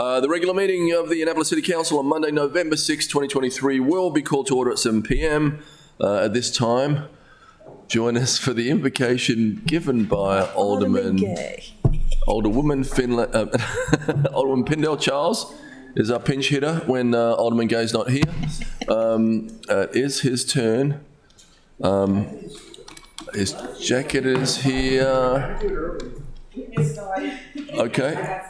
The regular meeting of the Annapolis City Council on Monday, November 6, 2023 will be called to order at 7 p.m. At this time, join us for the invocation given by Alderwoman Pindell Charles is our pinch hitter when Alderman Gay's not here. It is his turn. His jacket is here. Okay.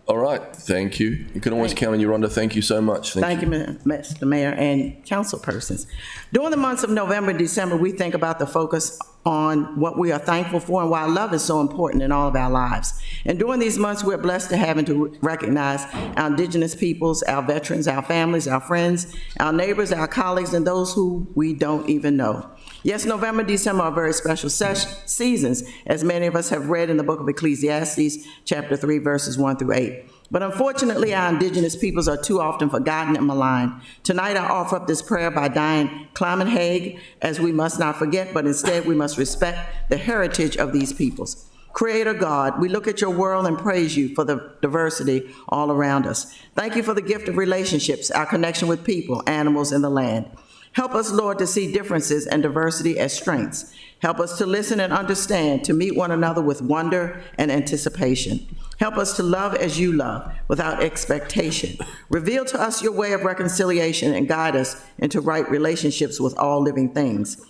All right. Thank you. You can always count on you, Rhonda. Thank you so much. Thank you, Mr. Mayor and council persons. During the months of November and December, we think about the focus on what we are thankful for and why love is so important in all of our lives. And during these months, we're blessed to have and to recognize our indigenous peoples, our veterans, our families, our friends, our neighbors, our colleagues, and those who we don't even know. Yes, November and December are very special seasons, as many of us have read in the book of Ecclesiastes, chapter 3, verses 1 through 8. But unfortunately, our indigenous peoples are too often forgotten and maligned. Tonight, I offer up this prayer by Diane Clyman Haig, as we must not forget, but instead we must respect the heritage of these peoples. Creator God, we look at your world and praise you for the diversity all around us. Thank you for the gift of relationships, our connection with people, animals, and the land. Help us, Lord, to see differences and diversity as strengths. Help us to listen and understand, to meet one another with wonder and anticipation. Help us to love as you love, without expectation. Reveal to us your way of reconciliation and guide us into right relationships with all living things.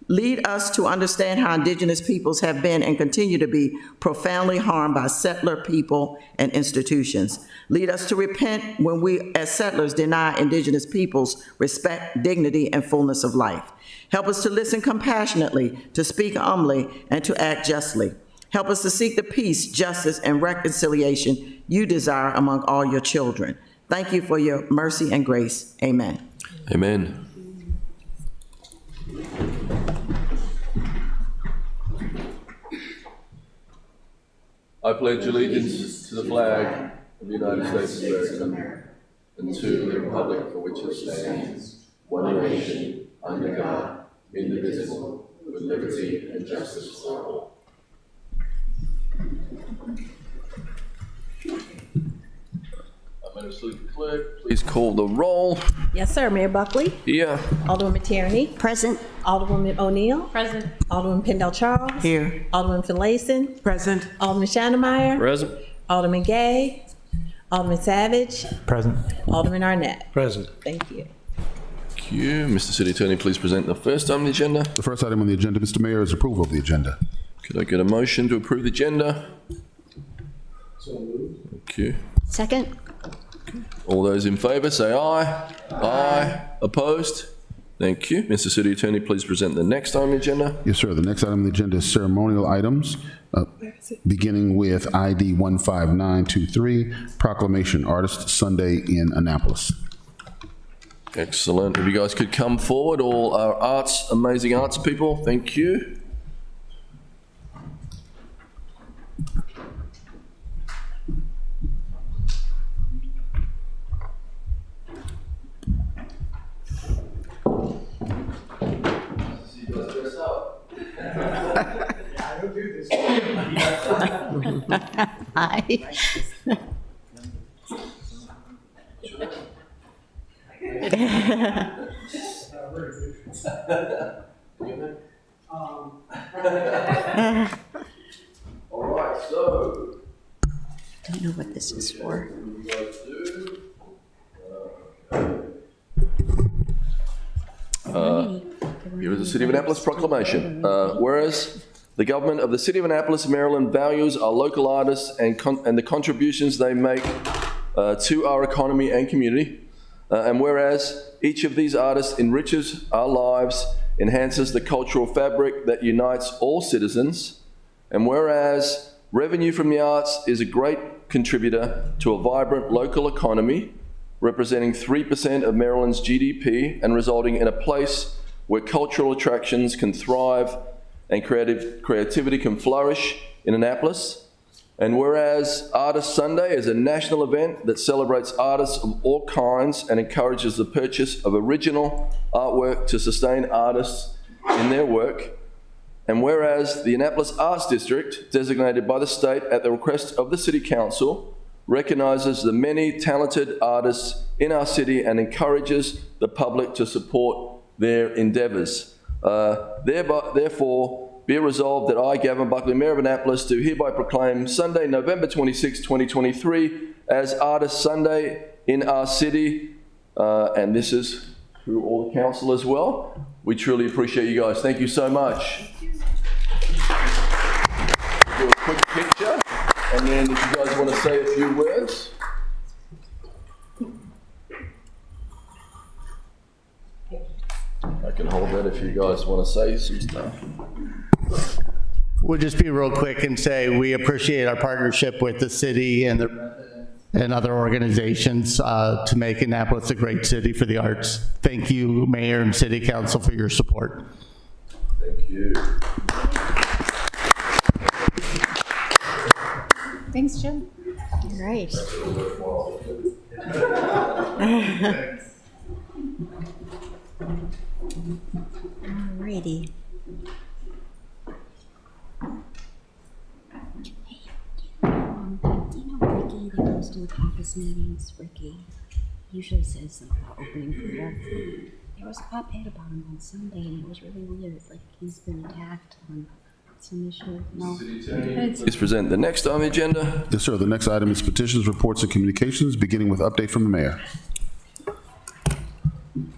Lead us to understand how indigenous peoples have been and continue to be profoundly harmed by settler people and institutions. Lead us to repent when we, as settlers, deny indigenous peoples respect, dignity, and fullness of life. Help us to listen compassionately, to speak humbly, and to act justly. Help us to seek the peace, justice, and reconciliation you desire among all your children. Thank you for your mercy and grace. Amen. Amen. I pledge allegiance to the flag of the United States of America and to the republic for which it stands, one nation, under God, indivisible, with liberty and justice for all. Madam Clerk, please call the roll. Yes, sir. Mayor Buckley? Here. Alderwoman Tierney? Present. Alderwoman O'Neill? Present. Alderwoman Pindell Charles? Here. Alderwoman Finlayson? Present. Alderman Shannemeyer? Present. Alderman Gay? Alderman Savage? Present. Alderman Arnett? Present. Thank you. Thank you. Mr. City Attorney, please present the first item on the agenda. The first item on the agenda, Mr. Mayor, is approval of the agenda. Could I get a motion to approve the agenda? So moved. Thank you. Second. All those in favour say aye. Aye. Opposed? Thank you. Mr. City Attorney, please present the next item on the agenda. Yes, sir. The next item on the agenda is ceremonial items, beginning with ID 15923, Proclamation Artist Sunday in Annapolis. Excellent. If you guys could come forward, all our amazing arts people, thank you. Hi. All right, so. Don't know what this is for. Here is the City of Annapolis proclamation. Whereas the government of the City of Annapolis, Maryland values our local artists and the contributions they make to our economy and community. And whereas each of these artists enriches our lives, enhances the cultural fabric that unites all citizens. And whereas revenue from the arts is a great contributor to a vibrant local economy, representing 3% of Maryland's GDP and resulting in a place where cultural attractions can thrive and creativity can flourish in Annapolis. And whereas Artist Sunday is a national event that celebrates artists of all kinds and encourages the purchase of original artwork to sustain artists in their work. And whereas the Annapolis Arts District, designated by the state at the request of the City Council, recognizes the many talented artists in our city and encourages the public to support their endeavors. Therefore, be it resolved that I, Gavin Buckley, Mayor of Annapolis, do hereby proclaim Sunday, November 26, 2023, as Artist Sunday in our city. And this is through all the council as well. We truly appreciate you guys. Thank you so much. Do a quick picture, and then if you guys want to say a few words. I can hold that if you guys want to say some stuff. We'll just be real quick and say we appreciate our partnership with the city and other organizations to make Annapolis a great city for the arts. Thank you, Mayor and City Council, for your support. Thank you. Thanks, Jim. All right. Alrighty. Do you know Ricky that goes to the caucus meetings? Ricky usually says something about opening prayer. There was a op-ed about him on Sunday, and it was really weird. Like he's been attacked on some issue. No. Please present the next on the agenda. Yes, sir. The next item is petitions, reports, and communications, beginning with update from the mayor.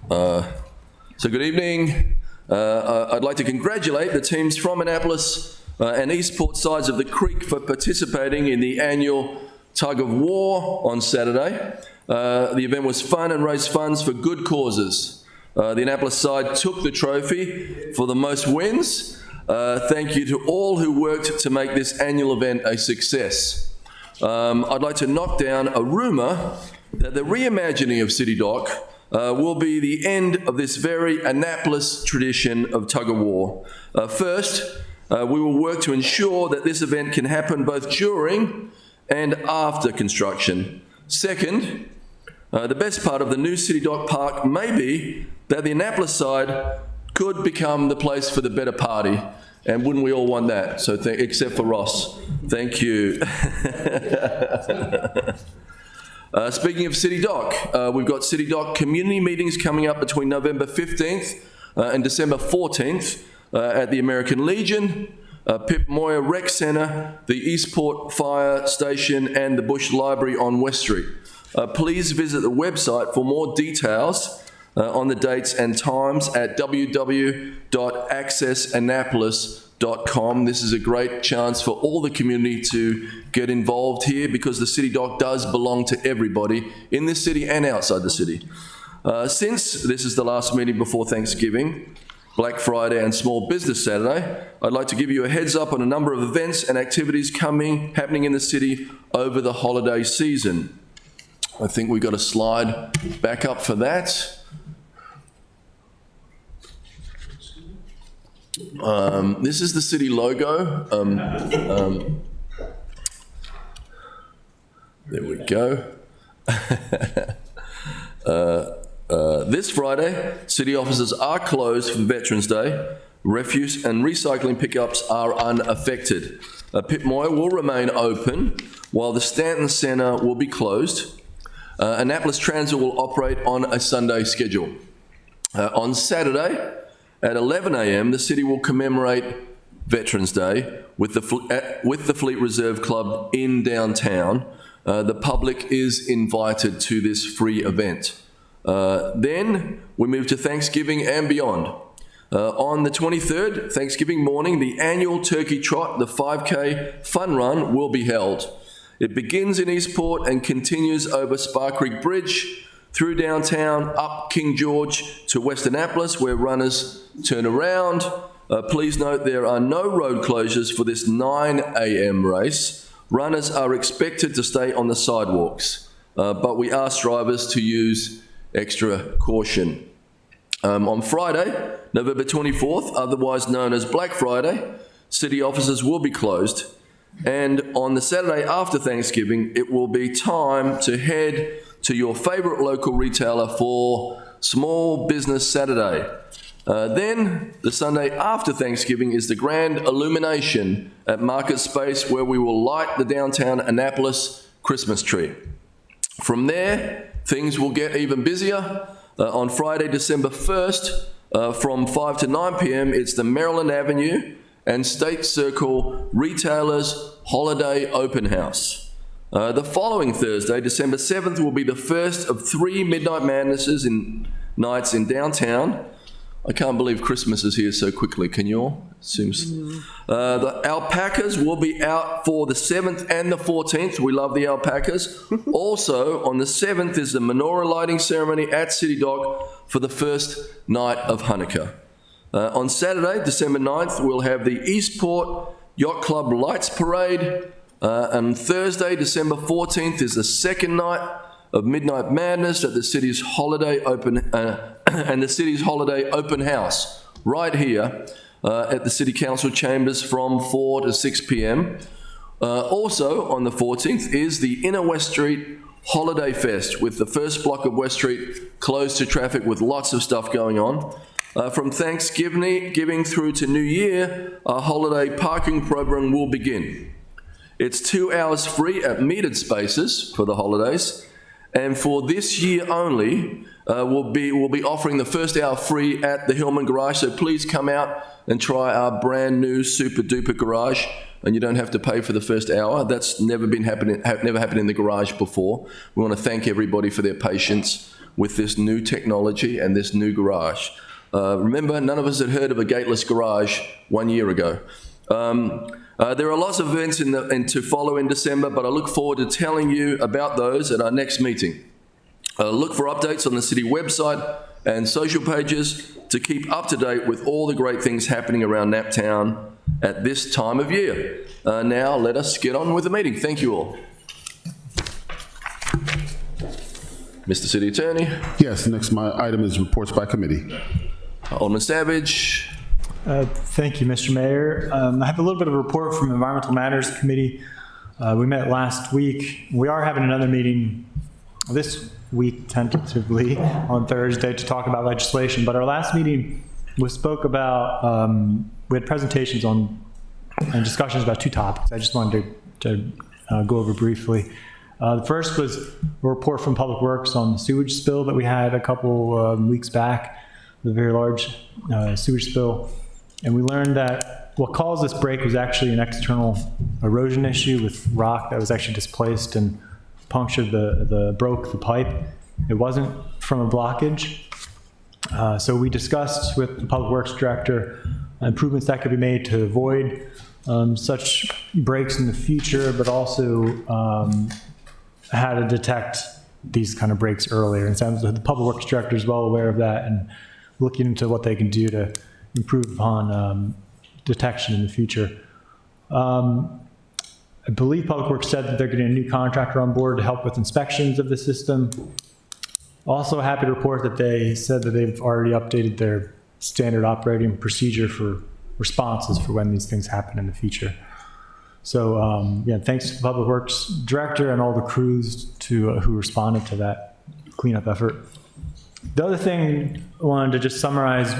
So good evening. I'd like to congratulate the teams from Annapolis and Eastport sides of the creek for participating in the annual Tug of War on Saturday. The event was fun and raised funds for good causes. The Annapolis side took the trophy for the most wins. Thank you to all who worked to make this annual event a success. I'd like to knock down a rumor that the reimagining of City Dock will be the end of this very Annapolis tradition of tug of war. First, we will work to ensure that this event can happen both during and after construction. Second, the best part of the new City Dock Park may be that the Annapolis side could become the place for the better party. And wouldn't we all want that? So, except for Ross. Thank you. Speaking of City Dock, we've got City Dock community meetings coming up between November 15th and December 14th at the American Legion, Pip Moyer Rec Centre, the Eastport Fire Station, and the Bush Library on West Street. Please visit the website for more details on the dates and times at www.accessannapolis.com. This is a great chance for all the community to get involved here because the City Dock does belong to everybody in this city and outside the city. Since this is the last meeting before Thanksgiving, Black Friday and Small Business Saturday, I'd like to give you a heads up on a number of events and activities happening in the city over the holiday season. I think we've got a slide back up for that. This is the city logo. There we go. This Friday, city offices are closed for Veterans Day. Refuse and recycling pickups are unaffected. Pip Moyer will remain open while the Stanton Centre will be closed. Annapolis Transit will operate on a Sunday schedule. On Saturday, at 11 a.m, the city will commemorate Veterans Day with the Fleet Reserve Club in downtown. The public is invited to this free event. Then we move to Thanksgiving and beyond. On the 23rd, Thanksgiving morning, the annual Turkey Trot, the 5K fun run, will be held. It begins in Eastport and continues over Spar Creek Bridge, through downtown, up King George to West Annapolis, where runners turn around. Please note there are no road closures for this 9 a.m. race. Runners are expected to stay on the sidewalks, but we ask drivers to use extra caution. On Friday, November 24th, otherwise known as Black Friday, city offices will be closed. And on the Saturday after Thanksgiving, it will be time to head to your favorite local retailer for Small Business Saturday. Then, the Sunday after Thanksgiving is the grand illumination at Market Space, where we will light the downtown Annapolis Christmas tree. From there, things will get even busier. On Friday, December 1st, from 5 to 9 p.m., it's the Maryland Avenue and State Circle Retailers Holiday Open House. The following Thursday, December 7th, will be the first of 3 Midnight Madnesses nights in downtown. I can't believe Christmas is here so quickly, can you all? Seems. The alpacas will be out for the 7th and the 14th. We love the alpacas. Also, on the 7th is the menorah lighting ceremony at City Dock for the first night of Hanukkah. On Saturday, December 9th, we'll have the Eastport Yacht Club Lights Parade. And Thursday, December 14th, is the second night of Midnight Madness at the city's holiday open and the city's holiday open house right here at the City Council chambers from 4 to 6 p.m. Also on the 14th is the Inner West Street Holiday Fest, with the first block of West Street closed to traffic with lots of stuff going on. From Thanksgiving through to New Year, our holiday parking program will begin. It's 2 hours free at metered spaces for the holidays. And for this year only, we'll be offering the first hour free at the Hillman Garage. So please come out and try our brand new super duper garage, and you don't have to pay for the first hour. That's never happened in the garage before. We want to thank everybody for their patience with this new technology and this new garage. Remember, none of us had heard of a gateless garage 1 year ago. There are lots of events to follow in December, but I look forward to telling you about those at our next meeting. Look for updates on the city website and social pages to keep up to date with all the great things happening around Naptown at this time of year. Now, let us get on with the meeting. Thank you all. Mr. City Attorney. Yes, next my item is reports by committee. Alderman Savage. Thank you, Mr. Mayor. I have a little bit of a report from Environmental Matters Committee. We met last week. We are having another meeting this week, tentatively, on Thursday to talk about legislation. But our last meeting, we spoke about, we had presentations on and discussions about 2 topics. I just wanted to go over briefly. The first was a report from Public Works on the sewage spill that we had a couple weeks back, the very large sewage spill. And we learned that what caused this break was actually an external erosion issue with rock that was actually displaced and punctured broke the pipe. It wasn't from a blockage. So we discussed with the Public Works Director improvements that could be made to avoid such breaks in the future, but also how to detect these kind of breaks earlier. And so the Public Works Director is well aware of that and looking into what they can do to improve upon detection in the future. I believe Public Works said that they're getting a new contractor on board to help with inspections of the system. Also happy to report that they said that they've already updated their standard operating procedure for responses for when these things happen in the future. So yeah, thanks to the Public Works Director and all the crews who responded to that cleanup effort. The other thing I wanted to just summarize,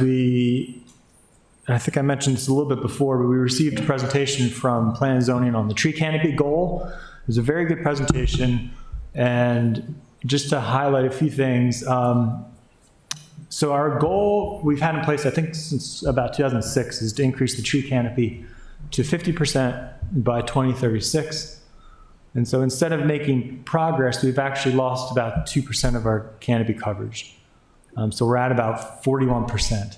I think I mentioned this a little bit before, but we received a presentation from Plan and Zoning on the tree canopy goal. It was a very good presentation, and just to highlight a few things. So our goal we've had in place, I think since about 2006, is to increase the tree canopy to 50% by 2036. And so instead of making progress, we've actually lost about 2% of our canopy coverage. So we're at about 41%.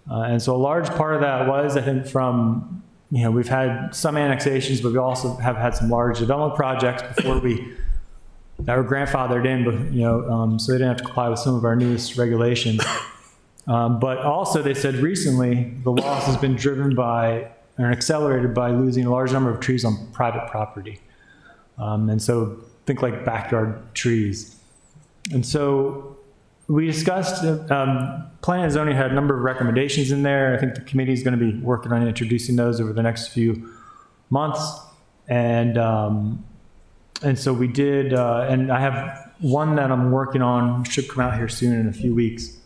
And so a large part of that was, I think, from, we've had some annexations, but we also have had some large development projects before that were grandfathered in, but, so they didn't have to comply with some of our newest regulations. But also they said recently the loss has been driven by, or accelerated by, losing a large number of trees on private property. And so think like backyard trees. And so we discussed, Plan and Zoning had a number of recommendations in there. I think the committee is going to be working on introducing those over the next few months. And so we did, and I have one that I'm working on, should come out here soon in a few weeks,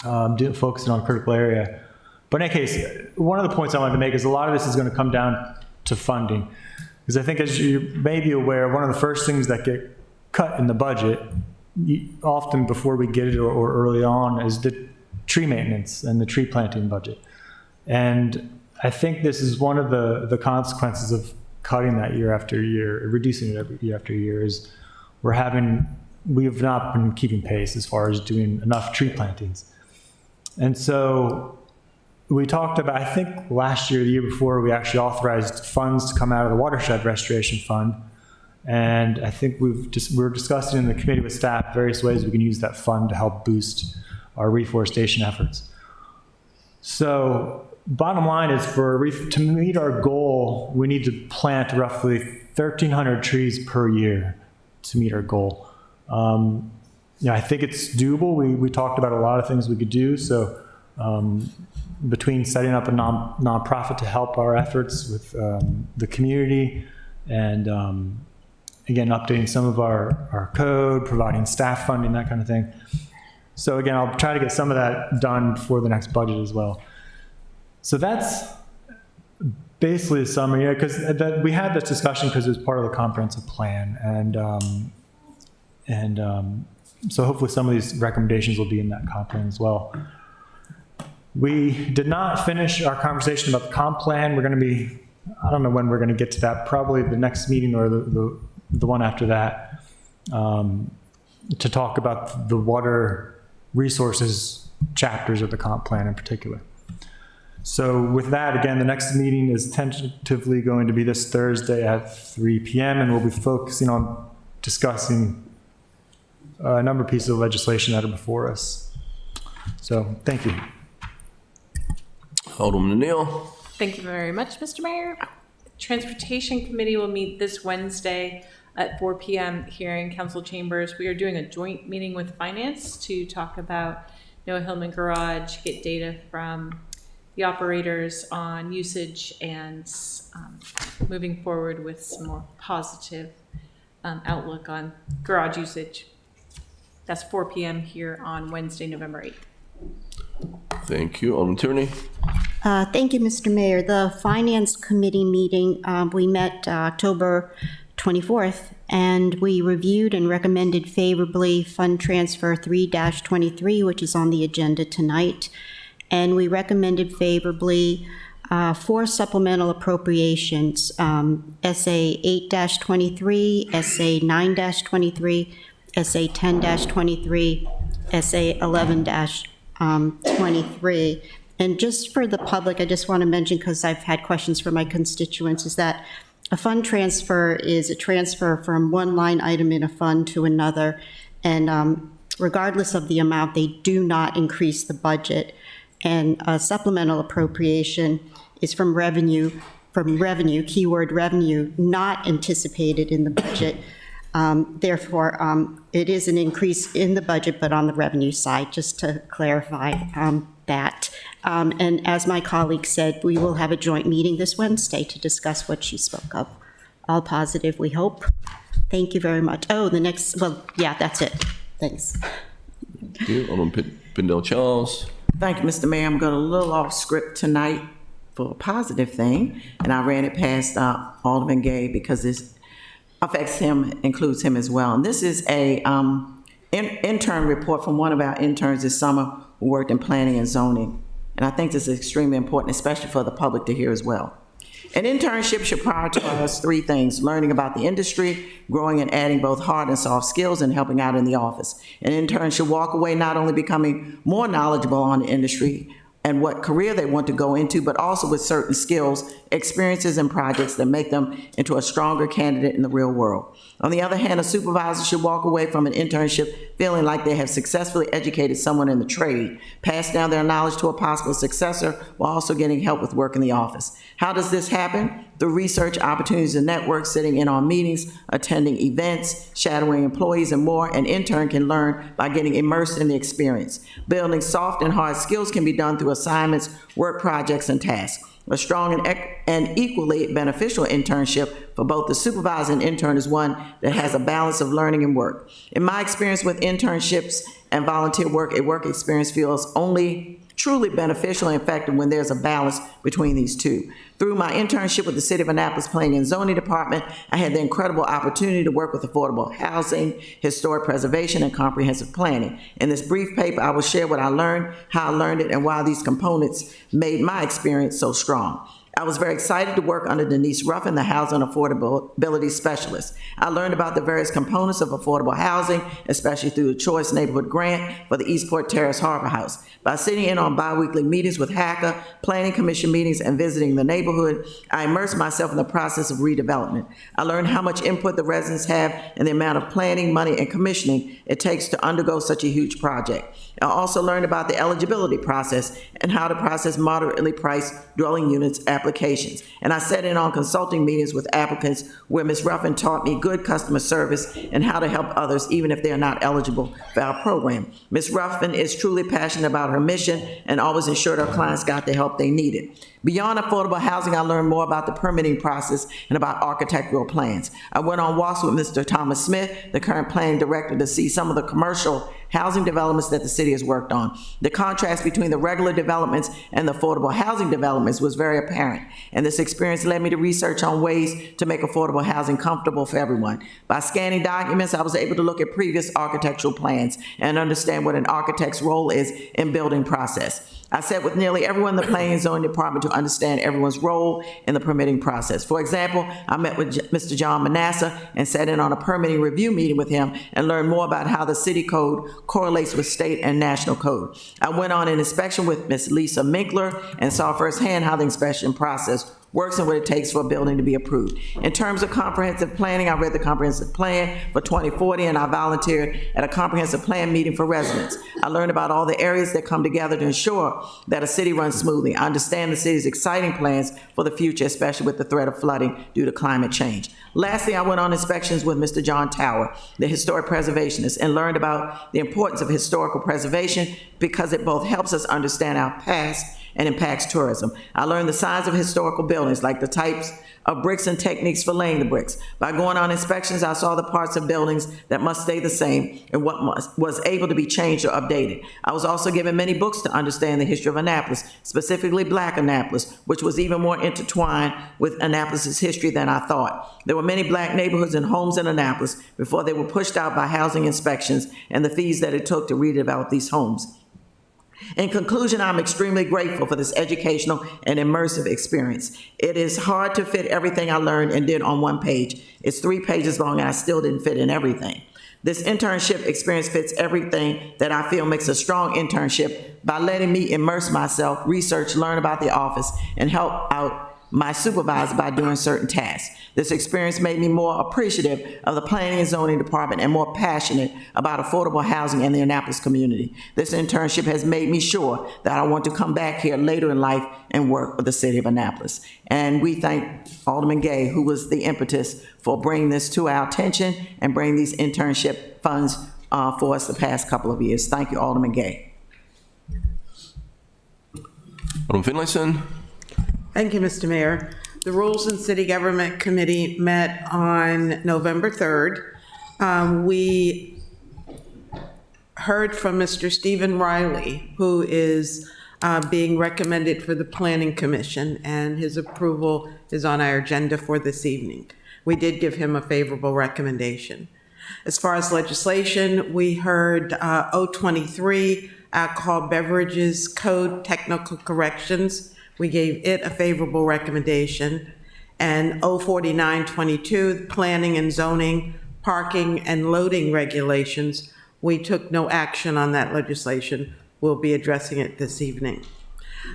focusing on critical area. But in any case, one of the points I wanted to make is a lot of this is going to come down to funding. Because I think, as you may be aware, one of the first things that get cut in the budget, often before we get it or early on, is the tree maintenance and the tree planting budget. And I think this is one of the consequences of cutting that year after year, reducing it every year after year, is we have not been keeping pace as far as doing enough tree plantings. And so we talked about, I think last year, the year before, we actually authorized funds to come out of the watershed restoration fund. And I think we're discussing in the committee with staff various ways we can use that fund to help boost our reforestation efforts. So bottom line is, to meet our goal, we need to plant roughly 1,300 trees per year to meet our goal. I think it's doable. We talked about a lot of things we could do. So between setting up a nonprofit to help our efforts with the community, and again, updating some of our code, providing staff funding, that kind of thing. So again, I'll try to get some of that done for the next budget as well. So that's basically the summary, because we had this discussion because it was part of the comprehensive plan, and so hopefully some of these recommendations will be in that comp plan as well. We did not finish our conversation about the comp plan. We're going to be, I don't know when we're going to get to that, probably the next meeting or the one after that, to talk about the water resources chapters of the comp plan in particular. So with that, again, the next meeting is tentatively going to be this Thursday at 3 p.m. and we'll be focusing on discussing a number of pieces of legislation that are before us. So thank you. Alderman Neal. Thank you very much, Mr. Mayor. Transportation Committee will meet this Wednesday at 4 p.m. here in Council Chambers. We are doing a joint meeting with Finance to talk about Noah Hillman Garage, get data from the operators on usage, and moving forward with some more positive outlook on garage usage. That's 4 p.m. here on Wednesday, November 8th. Thank you. Alderman Tierney. Thank you, Mr. Mayor. The Finance Committee meeting, we met October 24th, and we reviewed and recommended favorably Fund Transfer 3-23, which is on the agenda tonight. And we recommended favorably 4 supplemental appropriations, SA 8-23, SA 9-23, SA 10-23, SA 11-23. And just for the public, I just want to mention, because I've had questions from my constituents, is that a fund transfer is a transfer from one line item in a fund to another. And regardless of the amount, they do not increase the budget. And a supplemental appropriation is from revenue, keyword revenue, not anticipated in the budget. Therefore, it is an increase in the budget, but on the revenue side, just to clarify that. And as my colleague said, we will have a joint meeting this Wednesday to discuss what she spoke of. All positive, we hope. Thank you very much. Oh, that's it. Thanks. Thank you. Alderman Pindell Charles. Thank you, Mr. Mayor. I'm going a little off script tonight for a positive thing, and I ran it past Alderman Gay because this affects him, includes him as well. And this is a intern report from one of our interns this summer who worked in planning and zoning. And I think this is extremely important, especially for the public to hear as well. An internship should prioritize 3 things: learning about the industry, growing and adding both hard and soft skills, and helping out in the office. An intern should walk away not only becoming more knowledgeable on the industry and what career they want to go into, but also with certain skills, experiences, and projects that make them into a stronger candidate in the real world. On the other hand, a supervisor should walk away from an internship feeling like they have successfully educated someone in the trade, passed down their knowledge to a possible successor while also getting help with work in the office. How does this happen? Through research, opportunities and networks, sitting in on meetings, attending events, shadowing employees, and more. An intern can learn by getting immersed in the experience. Building soft and hard skills can be done through assignments, work projects, and tasks. A strong and equally beneficial internship for both the supervisor and intern is one that has a balance of learning and work. In my experience with internships and volunteer work, a work experience feels only truly beneficial and effective when there's a balance between these two. Through my internship with the City of Annapolis Planning and Zoning Department, I had the incredible opportunity to work with affordable housing, historic preservation, and comprehensive planning. In this brief paper, I will share what I learned, how I learned it, and why these components made my experience so strong. I was very excited to work under Denise Ruffin, the Housing Affordability Specialist. I learned about the various components of affordable housing, especially through the Choice Neighborhood Grant for the Eastport Terrace Harbor House. By sitting in on biweekly meetings with HACA, Planning Commission meetings, and visiting the neighborhood, I immersed myself in the process of redevelopment. I learned how much input the residents have and the amount of planning, money, and commissioning it takes to undergo such a huge project. I also learned about the eligibility process and how to process moderately priced dwelling units applications. And I sat in on consulting meetings with applicants where Ms. Ruffin taught me good customer service and how to help others even if they're not eligible for our program. Ms. Ruffin is truly passionate about her mission and always ensured our clients got the help they needed. Beyond affordable housing, I learned more about the permitting process and about architectural plans. I went on walks with Mr. Thomas Smith, the current planning director, to see some of the commercial housing developments that the city has worked on. The contrast between the regular developments and the affordable housing developments was very apparent, and this experience led me to research on ways to make affordable housing comfortable for everyone. By scanning documents, I was able to look at previous architectural plans and understand what an architect's role is in building process. I sat with nearly everyone in the Planning and Zoning Department to understand everyone's role in the permitting process. For example, I met with Mr. John Manasseh and sat in on a permitting review meeting with him and learned more about how the city code correlates with state and national code. I went on an inspection with Ms. Lisa Minkler and saw firsthand how the inspection process works and what it takes for a building to be approved. In terms of comprehensive planning, I read the comprehensive plan for 2040 and I volunteered at a comprehensive plan meeting for residents. I learned about all the areas that come together to ensure that a city runs smoothly. I understand the city's exciting plans for the future, especially with the threat of flooding due to climate change. Lastly, I went on inspections with Mr. John Tower, the historic preservationist, and learned about the importance of historical preservation because it both helps us understand our past and impacts tourism. I learned the signs of historical buildings, like the types of bricks and techniques for laying the bricks. By going on inspections, I saw the parts of buildings that must stay the same and what was able to be changed or updated. I was also given many books to understand the history of Annapolis, specifically Black Annapolis, which was even more intertwined with Annapolis's history than I thought. There were many Black neighborhoods and homes in Annapolis before they were pushed out by housing inspections and the fees that it took to redevelop these homes. In conclusion, I'm extremely grateful for this educational and immersive experience. It is hard to fit everything I learned and did on one page. It's 3 pages long and I still didn't fit in everything. This internship experience fits everything that I feel makes a strong internship by letting me immerse myself, research, learn about the office, and help out my supervisor by doing certain tasks. This experience made me more appreciative of the Planning and Zoning Department and more passionate about affordable housing in the Annapolis community. This internship has made me sure that I want to come back here later in life and work with the city of Annapolis. And we thank Alderman Gay, who was the impetus for bringing this to our attention and bringing these internship funds for us the past couple of years. Thank you, Alderman Gay. Alderman Finlayson. Thank you, Mr. Mayor. The Rules and City Government Committee met on November 3rd. We heard from Mr. Stephen Riley, who is being recommended for the Planning Commission, and his approval is on our agenda for this evening. We did give him a favorable recommendation. As far as legislation, we heard 023, Alcohol Beverages Code Technical Corrections. We gave it a favorable recommendation. And 04922, Planning and Zoning, Parking and Loading Regulations. We took no action on that legislation. We'll be addressing it this evening.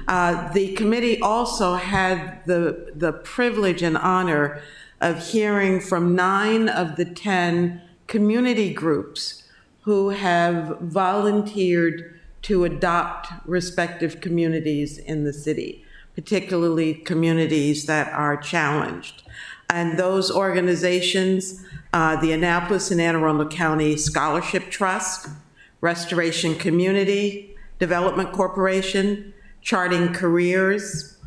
The committee also had the privilege and honor of hearing from 9 of the 10 community groups who have volunteered to adopt respective communities in the city, particularly communities that are challenged. And those organizations, the Annapolis and Anne Arundel County Scholarship Trust, Restoration Community Development Corporation, Charting Careers,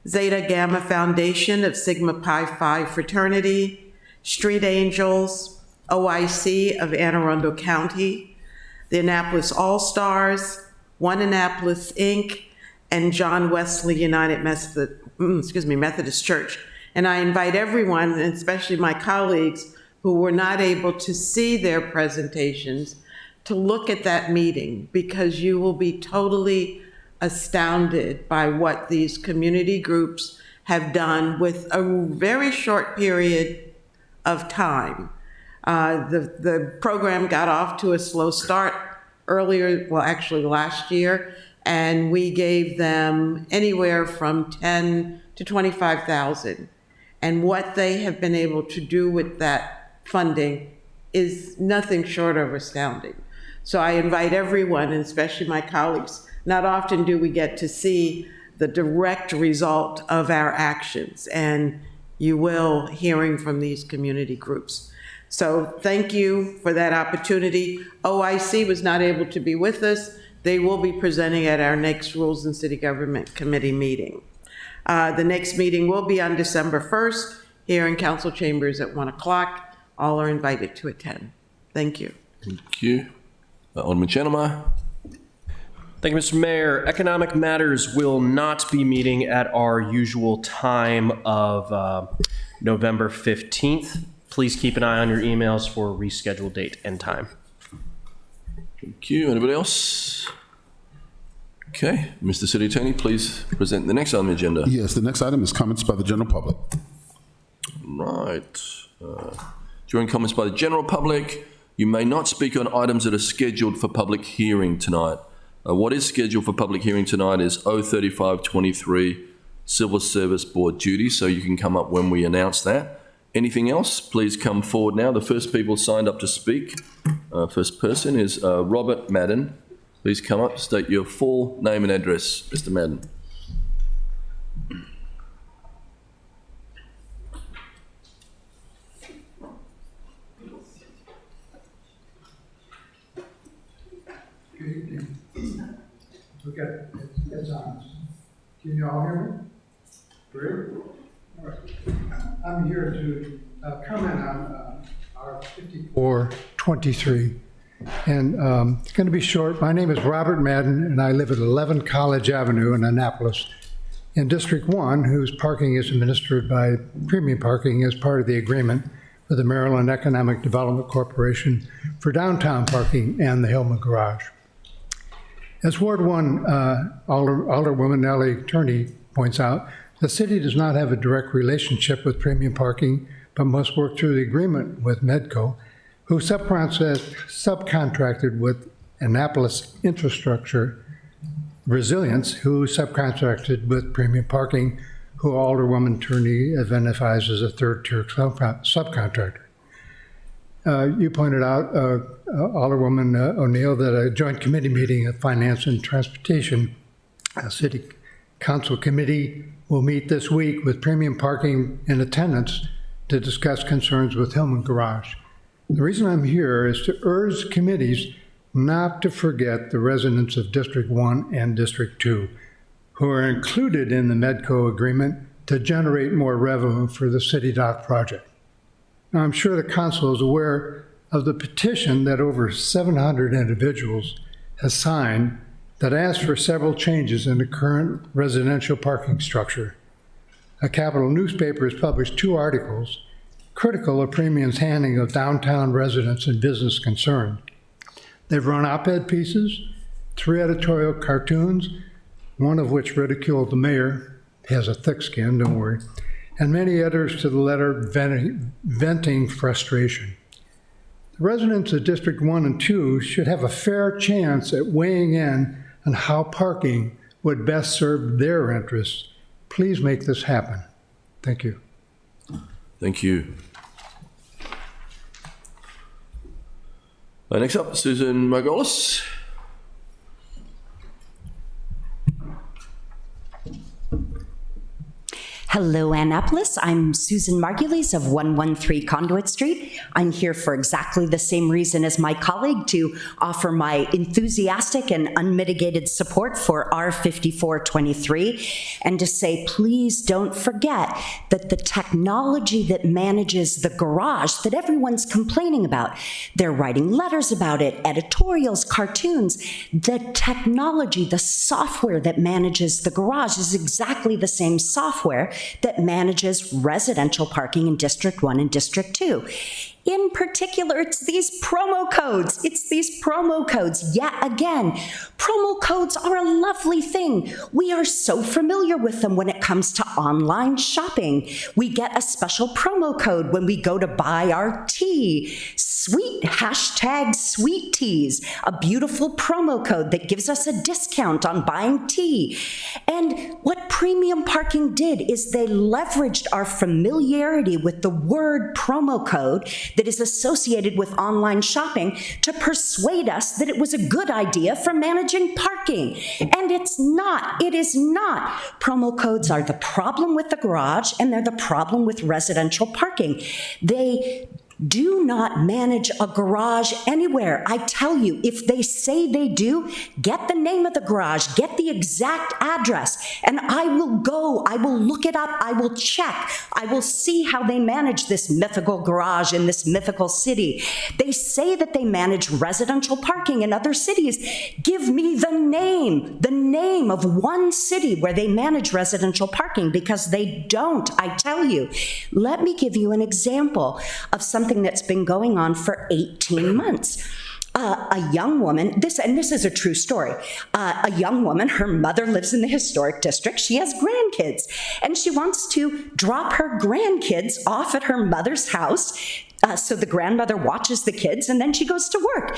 Zeta Gamma Foundation of Sigma Pi Phi Fraternity, Street Angels, OIC of Anne Arundel County, the Annapolis All-Stars, One Annapolis, Inc., and John Wesley United Methodist Church. And I invite everyone, and especially my colleagues who were not able to see their presentations, to look at that meeting, because you will be totally astounded by what these community groups have done with a very short period of time. The program got off to a slow start earlier, well, actually last year, and we gave them anywhere from 10 to 25,000. And what they have been able to do with that funding is nothing short of astounding. So I invite everyone, and especially my colleagues, not often do we get to see the direct result of our actions, and you will, hearing from these community groups. So thank you for that opportunity. OIC was not able to be with us. They will be presenting at our next Rules and City Government Committee meeting. The next meeting will be on December 1st here in Council Chambers at 1 o'clock. All are invited to attend. Thank you. Thank you. Alderman Chenemeyer. Thank you, Mr. Mayor. Economic Matters will not be meeting at our usual time of November 15th. Please keep an eye on your emails for a rescheduled date and time. Thank you. Anybody else? Okay. Mr. City Attorney, please present the next item on the agenda. Yes, the next item is comments by the general public. Right. During comments by the general public, you may not speak on items that are scheduled for public hearing tonight. What is scheduled for public hearing tonight is 03523 Civil Service Board duties, so you can come up when we announce that. Anything else, please come forward now. The first people signed up to speak, first person is Robert Madden. Please come up, state your full name and address, Mr. Madden. Good evening. Okay, it's on. Can you all hear me? Great. All right. I'm here to comment on our 5423. And it's going to be short. My name is Robert Madden, and I live at 11 College Avenue in Annapolis. In District 1, whose parking is administered by Premium Parking as part of the agreement with the Maryland Economic Development Corporation for downtown parking and the Hillman Garage. As Ward 1 Alderwoman Nellie Turney points out, the city does not have a direct relationship with Premium Parking, but must work through the agreement with Medco, who subcontracted with Annapolis Infrastructure Resilience, who subcontracted with Premium Parking, who Alderwoman Turney identifies as a third-tier subcontractor. You pointed out, Alderwoman O'Neill, that a joint committee meeting of Finance and Transportation, a City Council committee, will meet this week with Premium Parking in attendance to discuss concerns with Hillman Garage. The reason I'm here is to urge committees not to forget the residents of District 1 and District 2, who are included in the Medco agreement to generate more revenue for the City Dock project. Now, I'm sure the council is aware of the petition that over 700 individuals has signed that asks for several changes in the current residential parking structure. A Capital newspaper has published 2 articles critical of Premium's handling of downtown residents and business concerns. They've run op-ed pieces, 3 editorial cartoons, one of which ridiculed the mayor. He has a thick skin, don't worry, and many others to the letter venting frustration. The residents of District 1 and 2 should have a fair chance at weighing in on how parking would best serve their interests. Please make this happen. Thank you. Thank you. Next up, Susan Margolis. Hello, Annapolis. I'm Susan Margulies of 113 Conduit Street. I'm here for exactly the same reason as my colleague, to offer my enthusiastic and unmitigated support for R5423, and to say, please don't forget that the technology that manages the garage that everyone's complaining about, they're writing letters about it, editorials, cartoons, the technology, the software that manages the garage is exactly the same software that manages residential parking in District 1 and District 2. In particular, it's these promo codes. It's these promo codes. Yet again, promo codes are a lovely thing. We are so familiar with them when it comes to online shopping. We get a special promo code when we go to buy our tea. Sweet, hashtag sweet teas, a beautiful promo code that gives us a discount on buying tea. And what premium parking did is they leveraged our familiarity with the word promo code that is associated with online shopping to persuade us that it was a good idea for managing parking. And it's not. It is not. Promo codes are the problem with the garage, and they're the problem with residential parking. They do not manage a garage anywhere. I tell you, if they say they do, get the name of the garage, get the exact address, and I will go, I will look it up, I will check, I will see how they manage this mythical garage in this mythical city. They say that they manage residential parking in other cities. Give me the name of one city where they manage residential parking, because they don't, I tell you. Let me give you an example of something that's been going on for 18 months. A young woman, this is a true story. A young woman, her mother lives in the historic district. She has grandkids, and she wants to drop her grandkids off at her mother's house. So the grandmother watches the kids, and then she goes to work.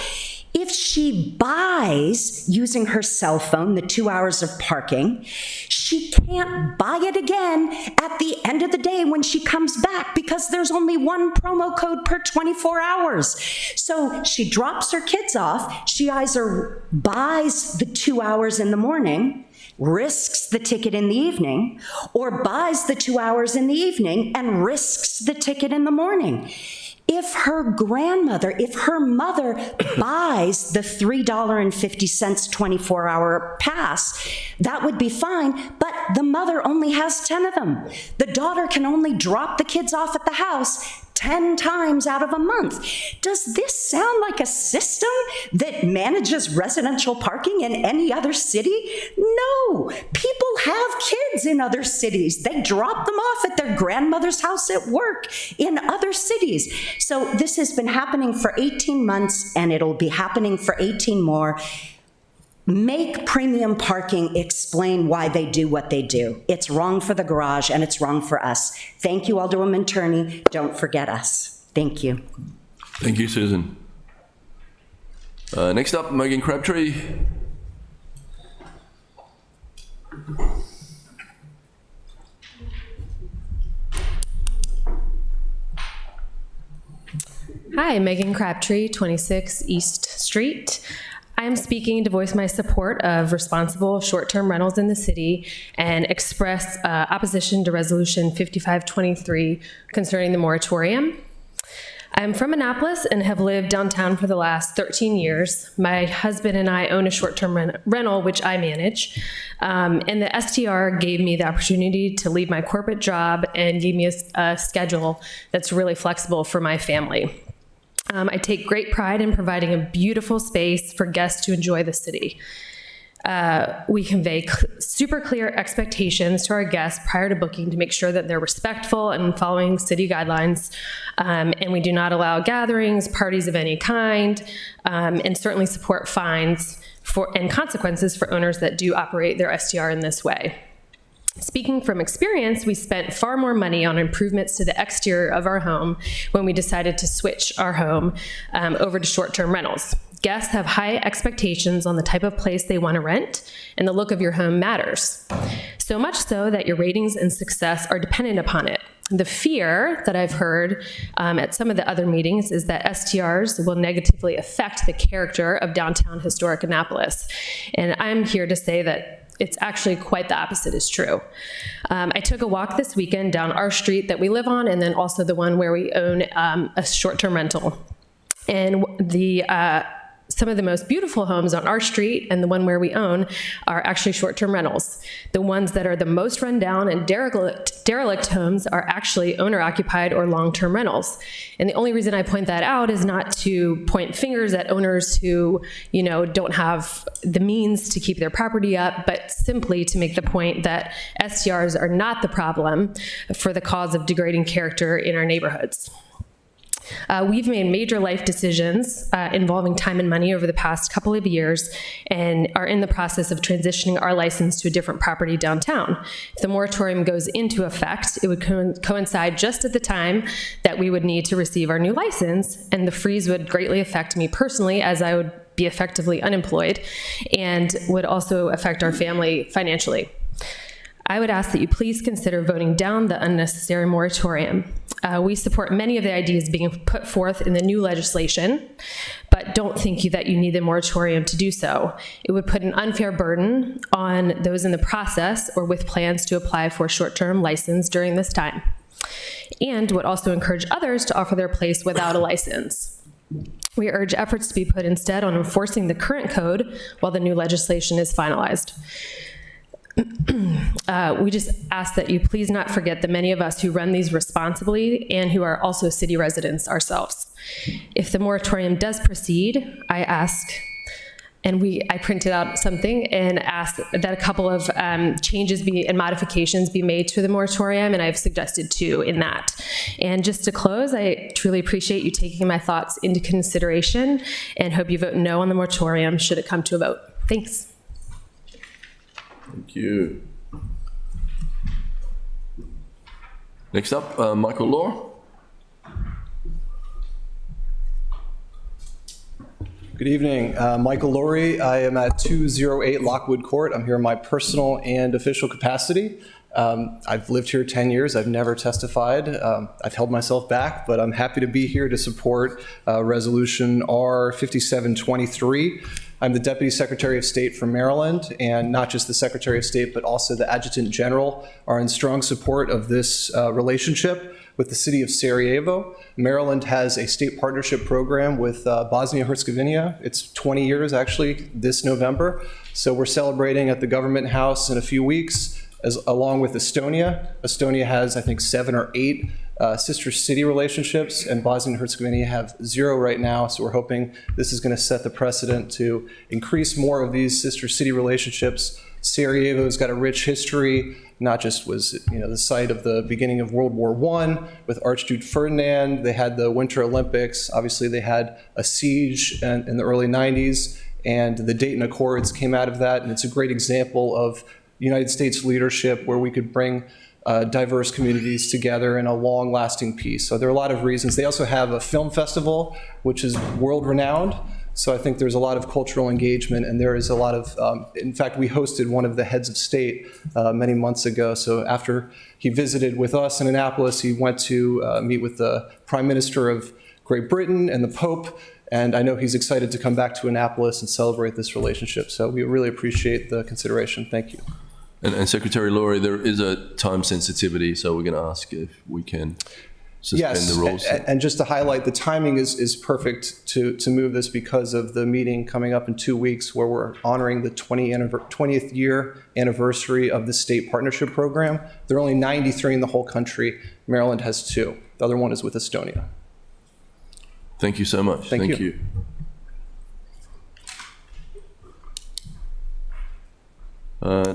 If she buys, using her cell phone, the 2 hours of parking, she can't buy it again at the end of the day when she comes back, because there's only one promo code per 24 hours. So she drops her kids off. She either buys the 2 hours in the morning, risks the ticket in the evening, or buys the 2 hours in the evening and risks the ticket in the morning. If her mother buys the $3.50 24-hour pass, that would be fine, but the mother only has 10 of them. The daughter can only drop the kids off at the house 10 times out of a month. Does this sound like a system that manages residential parking in any other city? No. People have kids in other cities. They drop them off at their grandmother's house at work in other cities. So this has been happening for 18 months, and it'll be happening for 18 more. Make premium parking explain why they do what they do. It's wrong for the garage, and it's wrong for us. Thank you, Alderwoman Turney. Don't forget us. Thank you. Thank you, Susan. Next up, Megan Crabtree. Hi, Megan Crabtree, 26 East Street. I'm speaking to voice my support of responsible short-term rentals in the city and express opposition to Resolution 5523 concerning the moratorium. I'm from Annapolis and have lived downtown for the last 13 years. My husband and I own a short-term rental, which I manage. And the STR gave me the opportunity to leave my corporate job and gave me a schedule that's really flexible for my family. I take great pride in providing a beautiful space for guests to enjoy the city. We convey super clear expectations to our guests prior to booking to make sure that they're respectful and following city guidelines. And we do not allow gatherings, parties of any kind, and certainly support fines and consequences for owners that do operate their STR in this way. Speaking from experience, we spent far more money on improvements to the exterior of our home when we decided to switch our home over to short-term rentals. Guests have high expectations on the type of place they want to rent, and the look of your home matters. So much so that your ratings and success are dependent upon it. The fear that I've heard at some of the other meetings is that STRs will negatively affect the character of downtown historic Annapolis. And I'm here to say that it's actually quite the opposite is true. I took a walk this weekend down our street that we live on, and then also the one where we own a short-term rental. And some of the most beautiful homes on our street and the one where we own are actually short-term rentals. The ones that are the most run down and derelict homes are actually owner-occupied or long-term rentals. And the only reason I point that out is not to point fingers at owners who, don't have the means to keep their property up, but simply to make the point that STRs are not the problem for the cause of degrading character in our neighborhoods. We've made major life decisions involving time and money over the past couple of years and are in the process of transitioning our license to a different property downtown. If the moratorium goes into effect, it would coincide just at the time that we would need to receive our new license, and the freeze would greatly affect me personally, as I would be effectively unemployed, and would also affect our family financially. I would ask that you please consider voting down the unnecessary moratorium. We support many of the ideas being put forth in the new legislation, but don't think that you need the moratorium to do so. It would put an unfair burden on those in the process or with plans to apply for a short-term license during this time, and would also encourage others to offer their place without a license. We urge efforts to be put instead on enforcing the current code while the new legislation is finalized. We just ask that you please not forget the many of us who run these responsibly and who are also city residents ourselves. If the moratorium does proceed, I ask, and I printed out something and asked that a couple of changes and modifications be made to the moratorium, and I've suggested 2 in that. And just to close, I truly appreciate you taking my thoughts into consideration and hope you vote no on the moratorium should it come to a vote. Thanks. Thank you. Next up, Michael Law. Good evening. Michael Laurie. I am at 208 Lockwood Court. I'm here in my personal and official capacity. I've lived here 10 years. I've never testified. I've held myself back, but I'm happy to be here to support Resolution R5723. I'm the Deputy Secretary of State for Maryland, and not just the Secretary of State, but also the Adjutant General are in strong support of this relationship with the city of Sarajevo. Maryland has a state partnership program with Bosnia-Herzegovina. It's 20 years, actually, this November. So we're celebrating at the Government House in a few weeks, along with Estonia. Estonia has, I think, 7 or 8 sister city relationships, and Bosnia and Herzegovina have 0 right now. So we're hoping this is going to set the precedent to increase more of these sister city relationships. Sarajevo's got a rich history, not just was the site of the beginning of World War I with Archduke Ferdinand. They had the Winter Olympics. Obviously, they had a siege in the early 90s, and the Dayton Accords came out of that. And it's a great example of United States leadership where we could bring diverse communities together in a long-lasting peace. So there are a lot of reasons. They also have a film festival, which is world-renowned. So I think there's a lot of cultural engagement, and there is a lot of, in fact, we hosted one of the heads of state many months ago. So after he visited with us in Annapolis, he went to meet with the Prime Minister of Great Britain and the Pope. And I know he's excited to come back to Annapolis and celebrate this relationship. So we really appreciate the consideration. Thank you. And Secretary Laurie, there is a time sensitivity, so we're going to ask if we can suspend the rules. And just to highlight, the timing is perfect to move this because of the meeting coming up in 2 weeks where we're honoring the 20th year anniversary of the state partnership program. There are only 93 in the whole country. Maryland has 2. The other one is with Estonia. Thank you so much. Thank you.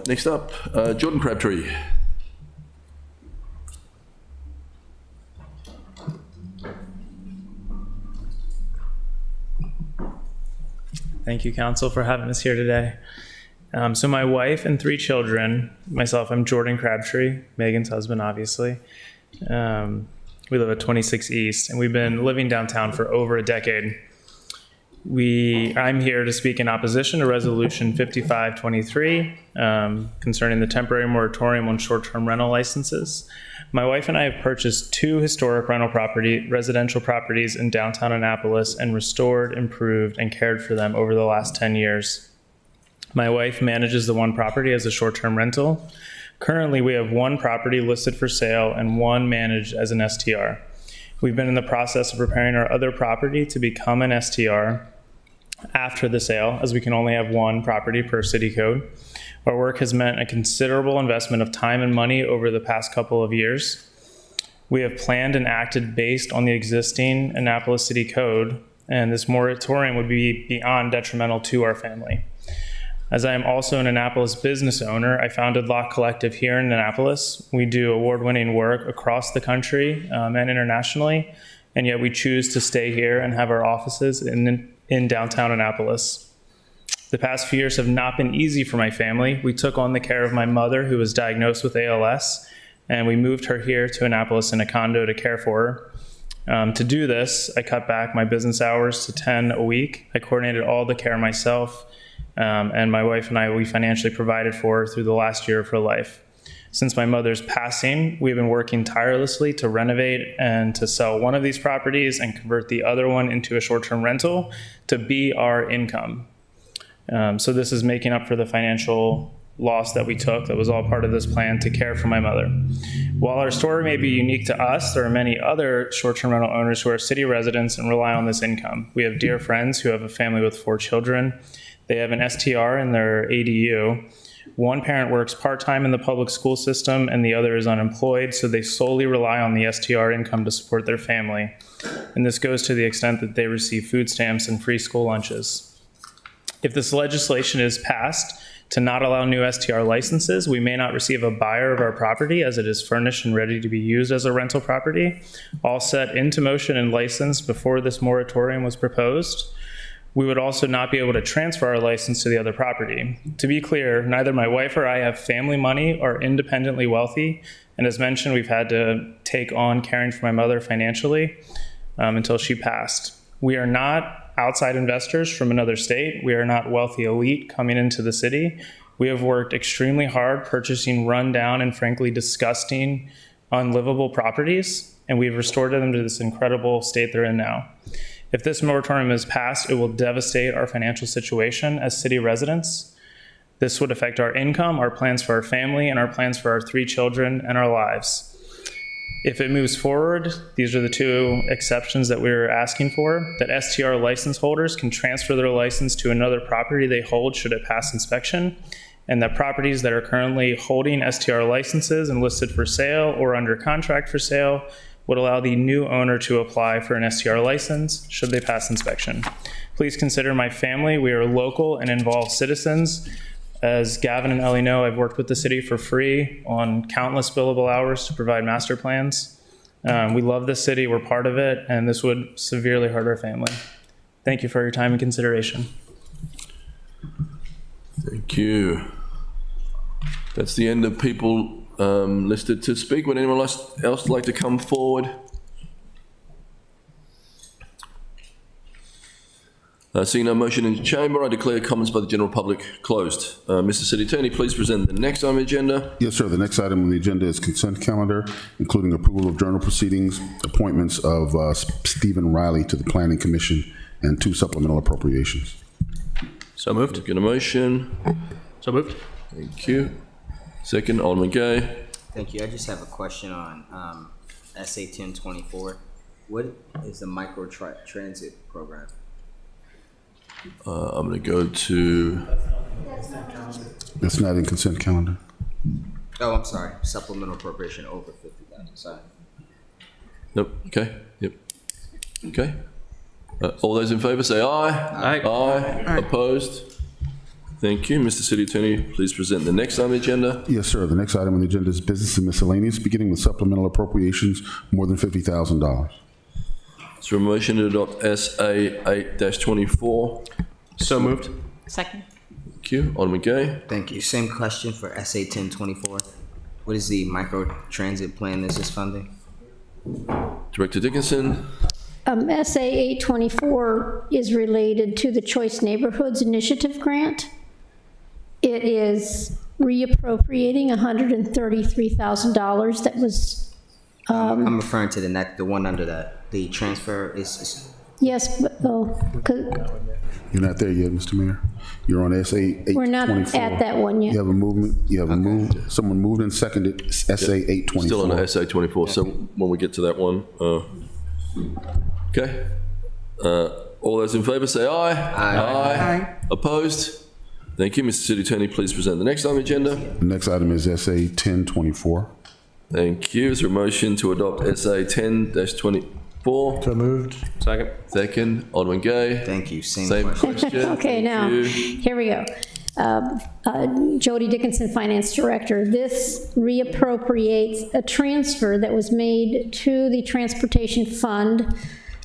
Next up, Jordan Crabtree. Thank you, Council, for having us here today. So my wife and 3 children, myself, I'm Jordan Crabtree, Megan's husband, obviously. We live at 26 East, and we've been living downtown for over a decade. I'm here to speak in opposition to Resolution 5523 concerning the temporary moratorium on short-term rental licenses. My wife and I have purchased 2 historic residential properties in downtown Annapolis and restored, improved, and cared for them over the last 10 years. My wife manages the one property as a short-term rental. Currently, we have one property listed for sale and one managed as an STR. We've been in the process of preparing our other property to become an STR after the sale, as we can only have one property per city code. Our work has meant a considerable investment of time and money over the past couple of years. We have planned and acted based on the existing Annapolis City Code, and this moratorium would be beyond detrimental to our family. As I am also an Annapolis business owner, I founded Lock Collective here in Annapolis. We do award-winning work across the country and internationally, and yet we choose to stay here and have our offices in downtown Annapolis. The past few years have not been easy for my family. We took on the care of my mother, who was diagnosed with ALS, and we moved her here to Annapolis in a condo to care for her. To do this, I cut back my business hours to 10 a week. I coordinated all the care myself, and my wife and I, we financially provided for her through the last year of her life. Since my mother's passing, we've been working tirelessly to renovate and to sell one of these properties and convert the other one into a short-term rental to be our income. So this is making up for the financial loss that we took. That was all part of this plan to care for my mother. While our story may be unique to us, there are many other short-term rental owners who are city residents and rely on this income. We have dear friends who have a family with 4 children. They have an STR in their ADU. One parent works part-time in the public school system and the other is unemployed, so they solely rely on the STR income to support their family. And this goes to the extent that they receive food stamps and free school lunches. If this legislation is passed to not allow new STR licenses, we may not receive a buyer of our property as it is furnished and ready to be used as a rental property, all set into motion and licensed before this moratorium was proposed. We would also not be able to transfer our license to the other property. To be clear, neither my wife or I have family money or independently wealthy, and as mentioned, we've had to take on caring for my mother financially until she passed. We are not outside investors from another state. We are not wealthy elite coming into the city. We have worked extremely hard purchasing rundown and frankly disgusting, unlivable properties, and we've restored them to this incredible state they're in now. If this moratorium is passed, it will devastate our financial situation as city residents. This would affect our income, our plans for our family, and our plans for our 3 children and our lives. If it moves forward, these are the 2 exceptions that we're asking for, that STR license holders can transfer their license to another property they hold should it pass inspection, and that properties that are currently holding STR licenses and listed for sale or under contract for sale would allow the new owner to apply for an STR license should they pass inspection. Please consider my family. We are local and involved citizens. As Gavin and Ellie know, I've worked with the city for free on countless billable hours to provide master plans. We love this city, we're part of it, and this would severely hurt our family. Thank you for your time and consideration. Thank you. That's the end of people listed to speak. Would anyone else like to come forward? Seeing no motion in the chamber, I declare comments by the general public closed. Mr. City Attorney, please present the next item on the agenda. Yes, sir. The next item on the agenda is consent calendar, including approval of journal proceedings, appointments of Stephen Riley to the Planning Commission, and 2 supplemental appropriations. So moved. Get a motion. So moved. Thank you. Second, Alderman Gay. Thank you. I just have a question on SA 1024. What is the micro transit program? I'm going to go to... That's not in consent calendar. Oh, I'm sorry. Supplemental appropriation over 50,000. Sorry. Nope. Okay. Yep. Okay. All those in favor say aye. Aye. Aye. Opposed? Thank you. Mr. City Attorney, please present the next item on the agenda. Yes, sir. The next item on the agenda is business and miscellaneous, beginning with supplemental appropriations more than $50,000. Is there a motion to adopt SA 8-24? So moved. Second. Thank you. Alderman Gay. Thank you. Same question for SA 1024. What is the micro transit plan this is funding? Director Dickinson. SA 824 is related to the Choice Neighborhoods Initiative Grant. It is reappropriating $133,000 that was... I'm referring to the one under that. The transfer is Yes, but, You're not there yet, Mr. Mayor. You're on SA 824. we're not at that one yet. You have a movement, you have a move, someone moved and seconded SA 824. Still on the SA 24, so when we get to that one, okay. All those in favour say aye. Aye. Opposed? Thank you. Mr. City Attorney, please present the next item on the agenda. The next item is SA 1024. Thank you. Is there a motion to adopt SA 10-24? So moved. Second. Second. Alderman Gay. Thank you. Same question. Okay, Thank now, you. here we go. Jody Dickinson, Finance Director. This reappropriates a transfer that was made to the Transportation Fund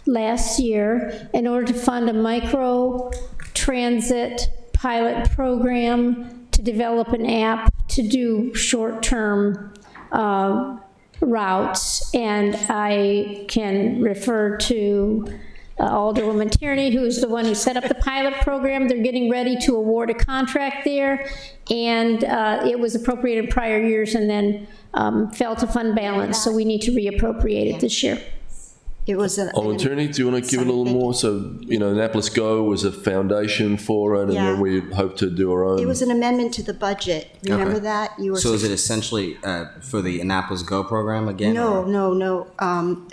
last year in order to fund a micro transit pilot program to develop an app to do short-term routes. And I can refer to Alderwoman Tierney, who's the one who set up the pilot program. They're getting ready to award a contract there, and it was appropriated in prior years and then fell to fund balance, so we need to reappropriate it this year. It was an. Alderman Tierney, do you want to give it a little more? So, you know, Annapolis Go was a foundation for it, and then we hope to do our own. It was an amendment to the budget. Remember that? You were. So is it essentially for the Annapolis Go program again? No.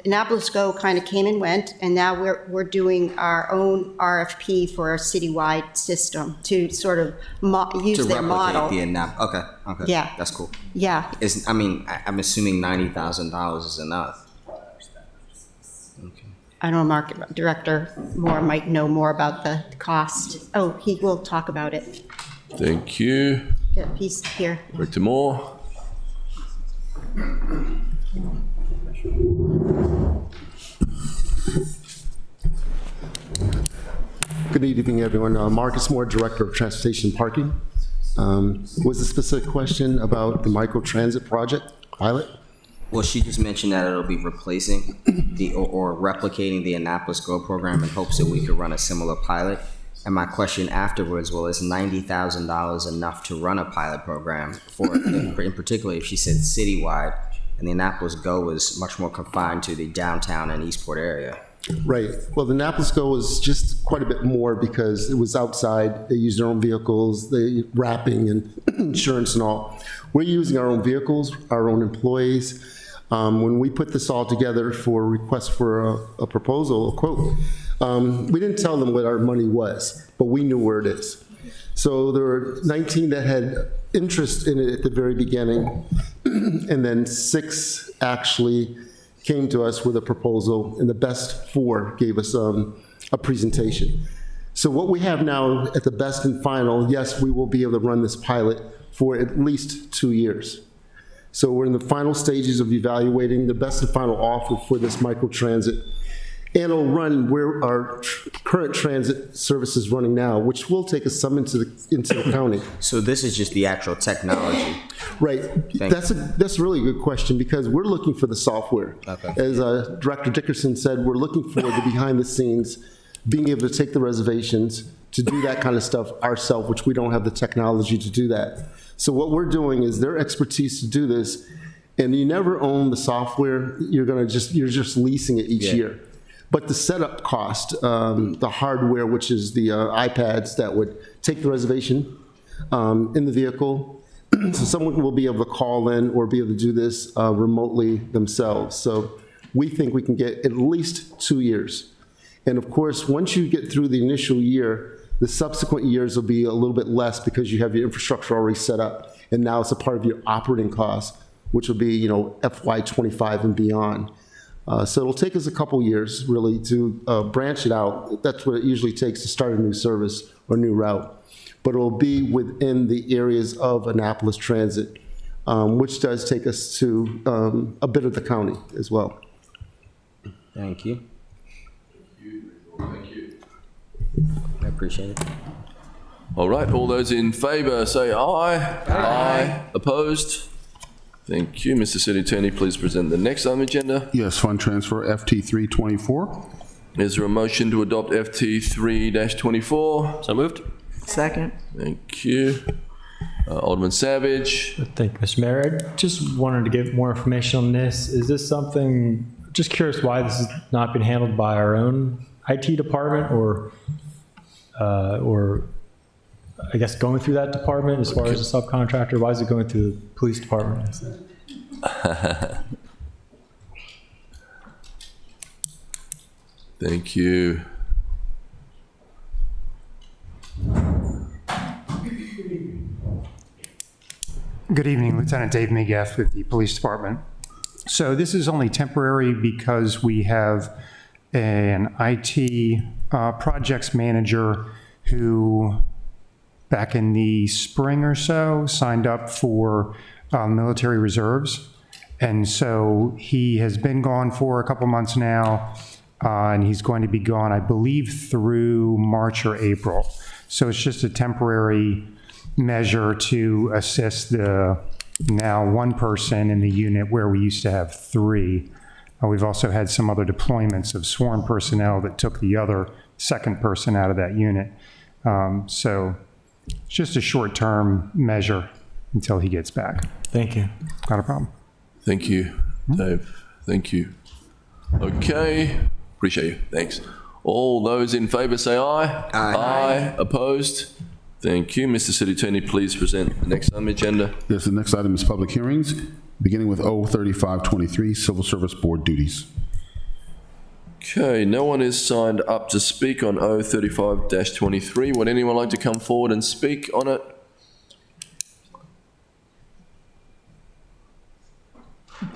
Annapolis Go kind of came and went, and now we're doing our own RFP for a citywide system to sort of use their model. The okay. Yeah. That's cool. Yeah. I'm assuming $90,000 is enough. I know Market Director Moore might know more about the cost. Oh, he will talk about it. Thank you. Yeah, he's here. Director Moore. Good evening, everyone. Marcus Moore, Director of Transportation Parking. Was a specific question about the microtransit project pilot? Well, she just mentioned that it'll be replacing or replicating the Annapolis Go program in hopes that we could run a similar pilot. And my question afterwards, well, is $90,000 enough to run a pilot program for, in particular, if she said citywide, and the Annapolis Go was much more confined to the downtown and Eastport area? Right. Well, the Annapolis Go was just quite a bit more because it was outside. They used their own vehicles, the wrapping and insurance and all. We're using our own vehicles, our own employees. When we put this all together for a request for a proposal, a quote, we didn't tell them what our money was, but we knew where it is. So there were 19 that had interest in it at the very beginning, and then 6 actually came to us with a proposal, and the best 4 gave us a presentation. So what we have now at the best and final, yes, we will be able to run this pilot for at least 2 years. So we're in the final stages of evaluating the best and final offer for this microtransit. And it'll run where our current transit service is running now, which will take us some into the county. So this is just the actual technology? Right. That's a really good question because we're looking for the software. Okay. As Director Dickerson said, we're looking for the behind the scenes, being able to take the reservations, to do that kind of stuff ourselves, which we don't have the technology to do that. So what we're doing is their expertise to do this, and you never own the software. You're just leasing it each year. But the setup cost, the hardware, which is the iPads that would take the reservation in the vehicle, so someone will be able to call in or be able to do this remotely themselves. So we think we can get at least 2 years. And of course, once you get through the initial year, the subsequent years will be a little bit less because you have your infrastructure already set up, and now it's a part of your operating costs, which will be, FY25 and beyond. So it'll take us a couple years, really, to branch it out. That's what it usually takes to start a new service or new route. But it'll be within the areas of Annapolis Transit, which does take us to a bit of the county as well. Thank you. Thank you. I appreciate it. All right, all those in favour say aye. Aye. Opposed? Thank you. Mr. City Attorney, please present the next item on the agenda. Yes, fund transfer FT 324. Is there a motion to adopt FT 3-24? So moved. Second. Thank you. Alderman Savage. Thank you, Mr. Mayor. I just wanted to get more information on this. Is this something, just curious why this is not being handled by our own IT department or I guess going through that department as far as a subcontractor? Why is it going through the police department? Thank you. Good evening, Lieutenant Dave Migueth with the Police Department. So this is only temporary because we have an IT projects manager who, back in the spring or so, signed up for military reserves. And so he has been gone for a couple months now, and he's going to be gone, I believe, through March or April. So it's just a temporary measure to assist the now one person in the unit where we used to have three. We've also had some other deployments of sworn personnel that took the other second person out of that unit. So it's just a short-term measure until he gets back. Thank you. Not a problem. Thank you, Dave. Thank you. Okay, appreciate you. Thanks. All those in favor say aye. Aye. Opposed? Thank you. Mr. City Attorney, please present the next on the agenda. Yes, the next item is public hearings, beginning with O3523, Civil Service Board duties. Okay, no one is signed up to speak on O35-23. Would anyone like to come forward and speak on it?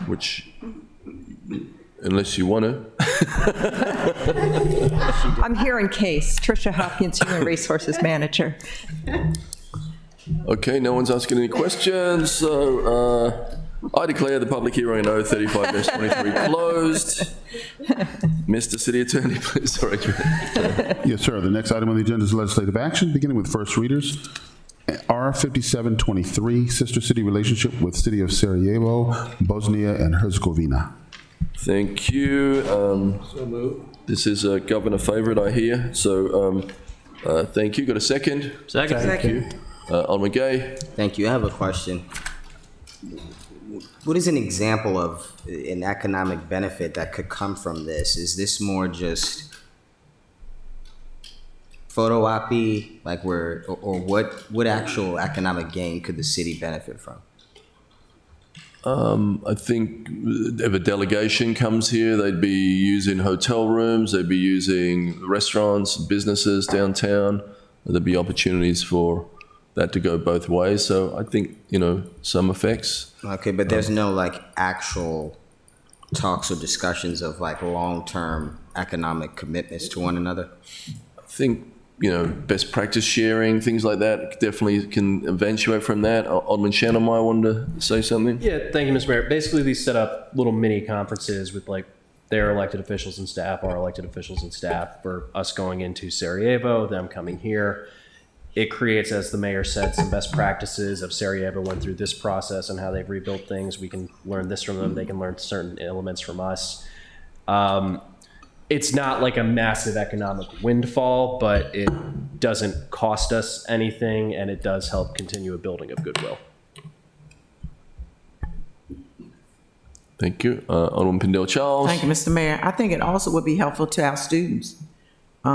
Which, unless you want to. I'm here in case. Tricia Hopkins, Human Resources Manager. Okay, no one's asking any questions, so I declare the public hearing on O35-23 closed. Mr. City Attorney, please. Sorry. Yes, sir. The next item on the agenda is legislative action, beginning with first readers. R5723, Sister City Relationship with City of Sarajevo, Bosnia and Herzegovina. Thank you. So moved. This is a governor favorite, I hear. So thank you. Got a second? Second. Thank you. Alderman Gay. Thank you. I have a question. What is an example of an economic benefit that could come from this? Is this more just photo op, like or what actual economic gain could the city benefit from? I think if a delegation comes here, they'd be using hotel rooms, they'd be using restaurants, businesses downtown. There'd be opportunities for that to go both ways. So I think, some effects. Okay, but there's no like actual talks or discussions of like long-term economic commitments to one another? I think, best practice sharing, things like that definitely can eventuate from that. Alderman Shannon-Meyer wanted to say something? Yeah, thank you, Mr. Mayor. Basically, these set up little mini conferences with like their elected officials and staff, our elected officials and staff, for us going into Sarajevo, them coming here. It creates, as the mayor said, some best practices of Sarajevo went through this process and how they've rebuilt things. We can learn this from them. They can learn certain elements from us. It's not like a massive economic windfall, but it doesn't cost us anything, and it does help continue a building of goodwill. Thank you. Alderman Pindell Charles. Thank you, Mr. Mayor. I think it also would be helpful to our students in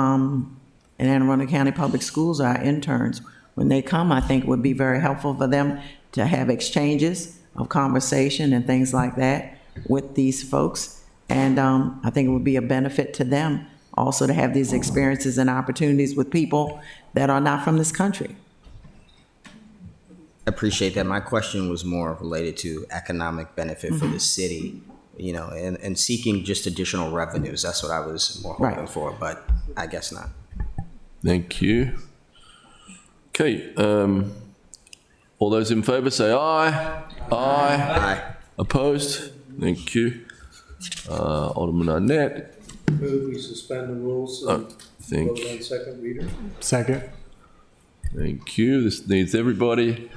Anne Arundel County Public Schools, our interns. When they come, I think it would be very helpful for them to have exchanges of conversation and things like that with these folks. And I think it would be a benefit to them also to have these experiences and opportunities with people that are not from this country. I appreciate that. My question was more related to economic benefit for the city, and seeking just additional revenues. That's what I was more hoping for, but I guess not. Thank you. Okay. All those in favor say aye. Aye. Opposed? Thank you. Alderman Arnett. Move we suspend the rules and vote on second reader. Second. Thank you. This needs everybody.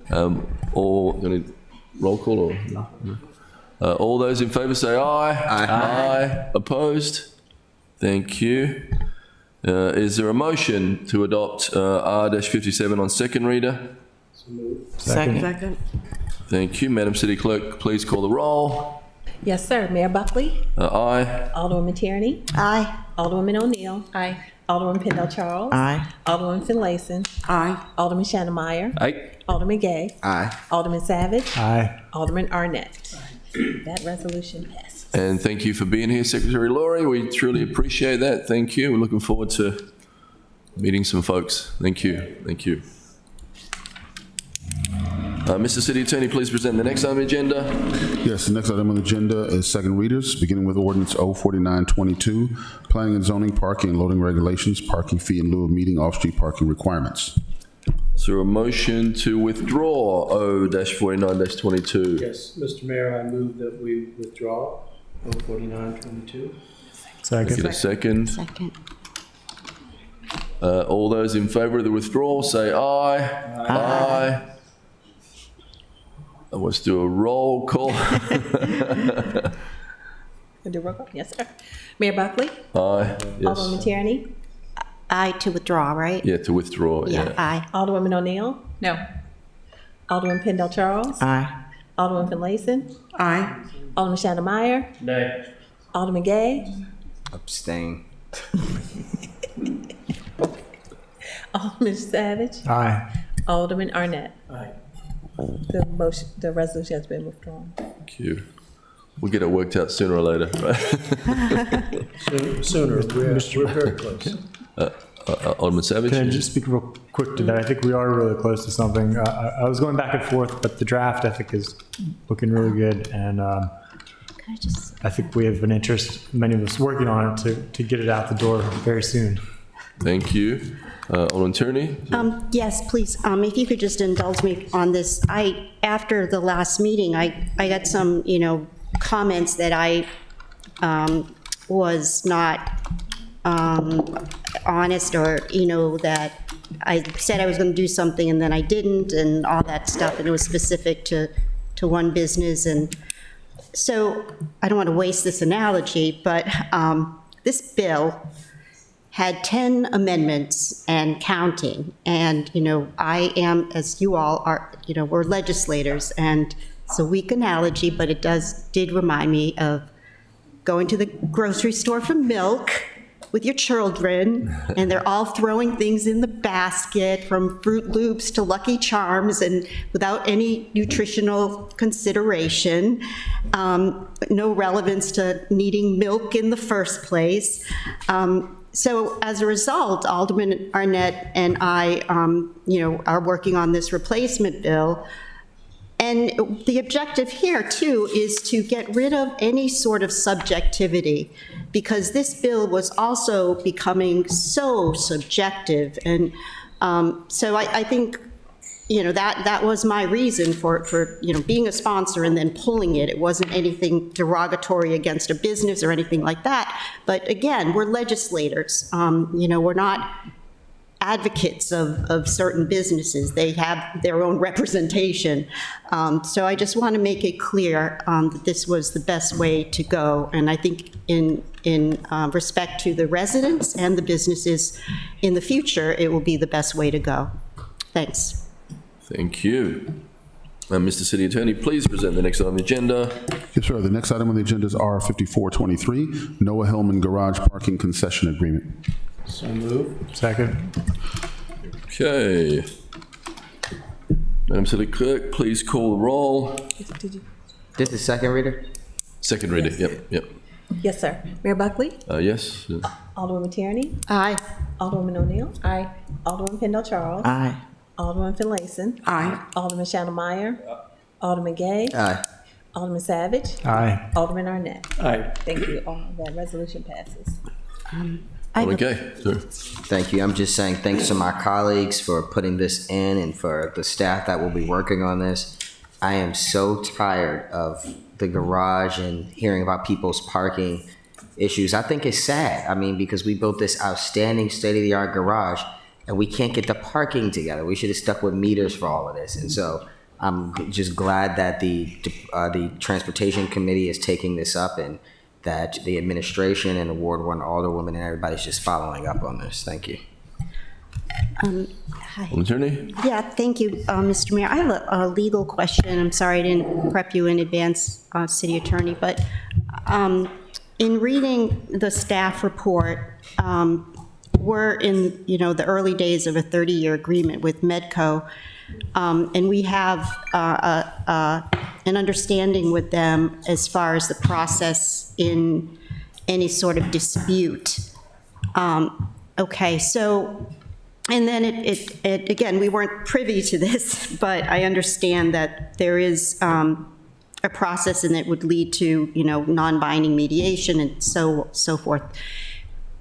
All going to roll call or no? All those in favor say aye. Aye. Opposed? Thank you. Is there a motion to adopt R-57 on second reader? Second. Thank you. Madam City Clerk, please call the roll. Yes, sir. Mayor Buckley? Aye. Alderwoman Tierney? Aye. Alderwoman O'Neill? Aye. Alderwoman Pendle Charles? Aye. Alderwoman Finlayson? Aye. Alderman Shannon Meyer? Aye. Alderman Gay? Aye. Alderman Savage? Aye. Alderman Arnett? That resolution passes. And thank you for being here, Secretary Laurie. We truly appreciate that. Thank you. We're looking forward to meeting some folks. Thank you. Thank you. Mr. City Attorney, please present the next item on the agenda. Yes, the next item on the agenda is second readers, beginning with ordinance 04922, planning and zoning, parking and loading regulations, parking fee in lieu of meeting off-street parking requirements. Is there a motion to withdraw O-49-22? Yes, Mr. Mayor, I move that we withdraw 04922. Second. Get a second. Second. All those in favor of the withdrawal, say aye. Aye. Let's do a roll call. Do roll call? Yes, sir. Mayor Buckley? Aye. Yes. Alderwoman Tierney? Aye to withdraw, right? Yeah, to withdraw. Yeah. Aye. Alderwoman O'Neill? No. Alderwoman Pendle Charles? Aye. Alderwoman Finlayson? Aye. Alderman Shannon Meyer? Nay. Alderman Gay? Abstain. Alderman Savage? Aye. Alderman Arnett? Aye. The resolution has been withdrawn. Thank you. We'll get it worked out sooner or later, right? Sooner, we're very close. Alderman Savage? Can I just speak real quick to that? I think we are really close to something. I was going back and forth, but the draft, I think, is looking really good. And I think we have an interest, many of us, working on it to get it out the door very soon. Thank you. Alderman Tierney? Yes, please, if you could just indulge me on this. After the last meeting, I got some, comments that I was not honest, or, that I said I was going to do something and then I didn't, and all that stuff, and it was specific to one business. And so I don't want to waste this analogy, but this bill had 10 amendments and counting. And, I am, as you all are, we're legislators, and it's a weak analogy, but it did remind me of going to the grocery store for milk with your children, and they're all throwing things in the basket, from Fruit Loops to Lucky Charms, and without any nutritional consideration, no relevance to needing milk in the first place. So as a result, Alderman Arnett and I, are working on this replacement bill. And the objective here, too, is to get rid of any sort of subjectivity, because this bill was also becoming so subjective. And so I think, that was my reason for being a sponsor and then pulling it. It wasn't anything derogatory against a business or anything like that. But again, we're legislators. We're not advocates of certain businesses. They have their own representation. So I just want to make it clear that this was the best way to go. And I think in respect to the residents and the businesses in the future, it will be the best way to go. Thanks. Thank you. Mr. City Attorney, please present the next item on the agenda. Yes, sir. The next item on the agenda is R5423, Noah Hellman Garage Parking Concession Agreement. So move. Second. Okay. Madam City Clerk, please call the roll. This is second reader? Second reader, Yes. yep. Yes, sir. Mayor Buckley? Yes. Alderwoman Tierney? Aye. Alderwoman O'Neill? Aye. Alderwoman Pendle Charles? Aye. Alderwoman Finlayson? Aye. Alderman Shannon Meyer? Alderman Gay? Aye. Alderman Savage? Aye. Alderman Arnett? Aye. Thank you. All that resolution passes. Okay, sir. Thank you. I'm just saying thanks to my colleagues for putting this in, and for the staff that will be working on this. I am so tired of the garage and hearing about people's parking issues. I think it's sad. Because we built this outstanding state-of-the-art garage and we can't get the parking together. We should have stuck with meters for all of this. And so I'm just glad that the Transportation Committee is taking this up, and that the administration and the Ward 1 Alderwoman and everybody's just following up on this. Thank you. Hi. Alderman Tierney? Yeah, thank you, Mr. Mayor. I have a legal question. I'm sorry I didn't prep you in advance, City Attorney, but in reading the staff report, we're in, the early days of a 30-year agreement with Medco, and we have an understanding with them as far as the process in any sort of dispute. Okay, so, and then it again, we weren't privy to this, but I understand that there is a process and it would lead to, non-binding mediation and so forth.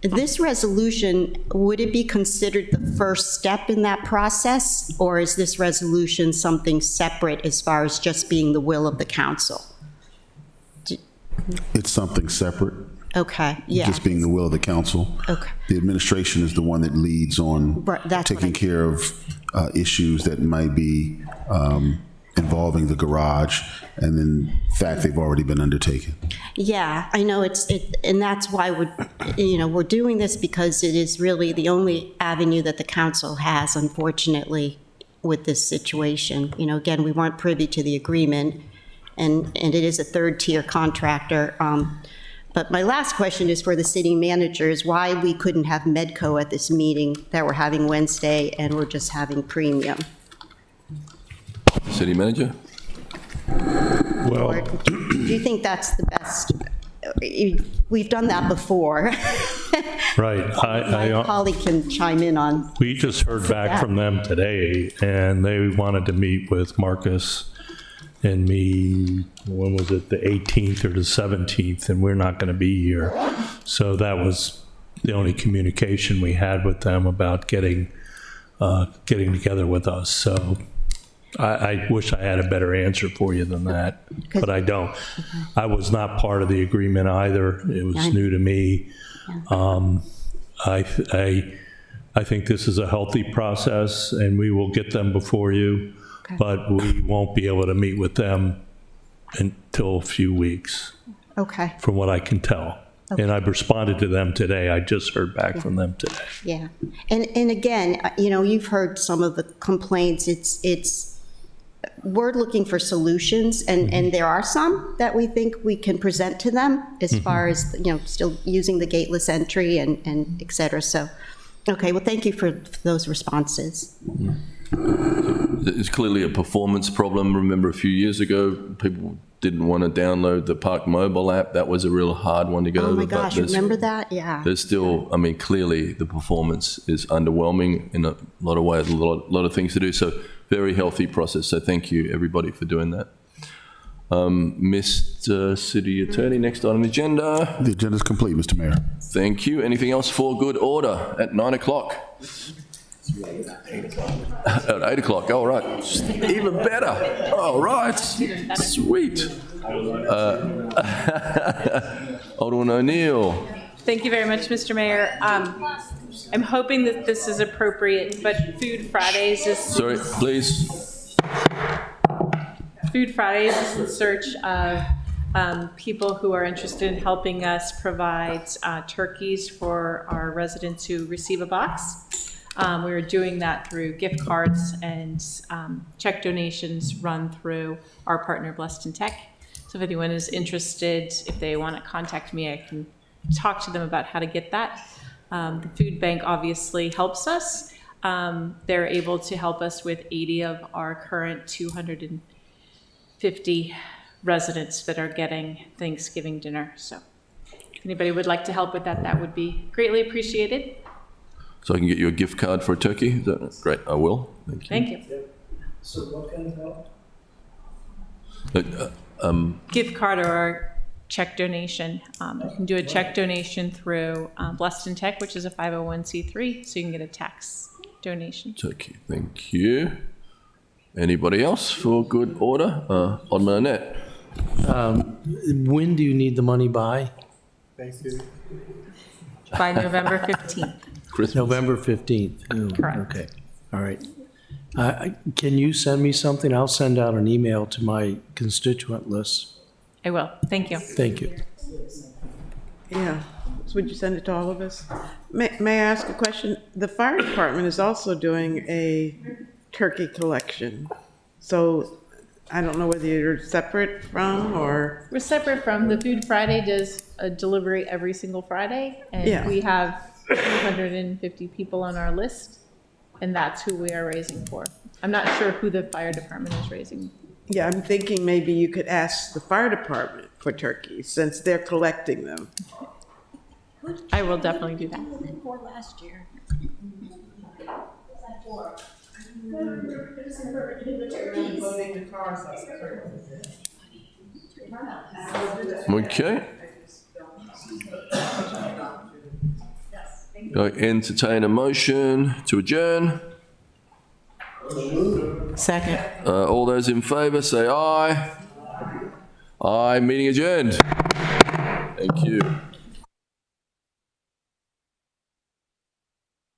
This resolution, would it be considered the first step in that process, or is this resolution something separate as far as just being the will of the council? It's something separate. Okay, yeah. Just being the will of the council. Okay. The administration is the one that leads on taking care of issues that might be involving the garage, and in fact, they've already been undertaken. Yeah, I know and that's why we're doing this, because it is really the only avenue that the council has, unfortunately, with this situation. Again, we weren't privy to the agreement, and it is a third-tier contractor. But my last question is for the city manager, is why we couldn't have Medco at this meeting that we're having Wednesday, and we're just having premium. City manager? Well, do you think that's the best? We've done that before. Right. My colleague can chime in on. We just heard back from them today, and they wanted to meet with Marcus and me, when was it, the 18th or the 17th, and we're not going to be here. So that was the only communication we had with them about getting together with us. So I wish I had a better answer for you than that, but I don't. I was not part of the agreement either. It was new to me. I think this is a healthy process, and we will get them before you, but we won't be able to meet with them until a few weeks, from what I can tell. And I've responded to them today. I just heard back from them today. Yeah, and again, you've heard some of the complaints. We're looking for solutions, and there are some that we think we can present to them as far as, still using the gateless entry and et cetera. So, well, thank you for those responses. It's clearly a performance problem. Remember a few years ago, people didn't want to download the Park mobile app. That was a real hard one to get over. Oh my gosh, remember that? Yeah. There's still, clearly the performance is underwhelming in a lot of ways, a lot of things to do. So very healthy process. So thank you everybody for doing that. Mr. City Attorney, next item on the agenda. The agenda is complete, Mr. Mayor. Thank you. Anything else for good order at 9 o'clock? At 8 o'clock, all right. Even better. All right. Sweet. Alderman O'Neill. Thank you very much, Mr. Mayor. I'm hoping that this is appropriate, but Food Fridays is... Sorry, please. Food Fridays is in search of people who are interested in helping us provide turkeys for our residents who receive a box. We were doing that through gift cards and check donations run through our partner, Blessed Tech. So if anyone is interested, if they want to contact me, I can talk to them about how to get that. The food bank obviously helps us. They're able to help us with 80 of our current 250 residents that are getting Thanksgiving dinner. So if anybody would like to help with that, that would be greatly appreciated. So I can get you a gift card for a turkey? Is that great? I will. Thank you. Thank you. So what kind of help? Gift card or check donation. You can do a check donation through Blessed Tech, which is a 501c3, so you can get a tax donation. Turkey, thank you. Anybody else for good order? Alderman Annette. When do you need the money by? By November 15th. Christmas. November 15th. Correct. Okay, all right. Can you send me something? I'll send out an email to my constituent list. I will. Thank you. Thank you. Yeah. So would you send it to all of us? May I ask a question? The fire department is also doing a turkey collection. So I don't know whether you're separate from or, We're separate from, the Food Friday does a delivery every single Friday, Yeah. and we have 250 people on our list, and that's who we are raising for. I'm not sure who the fire department is raising. yeah, I'm thinking maybe you could ask the fire department for turkeys since they're collecting them. I will definitely do that. For last year. Okay. I entertain a motion to adjourn. Second. All those in favor say aye. Aye, meeting adjourned. Thank you.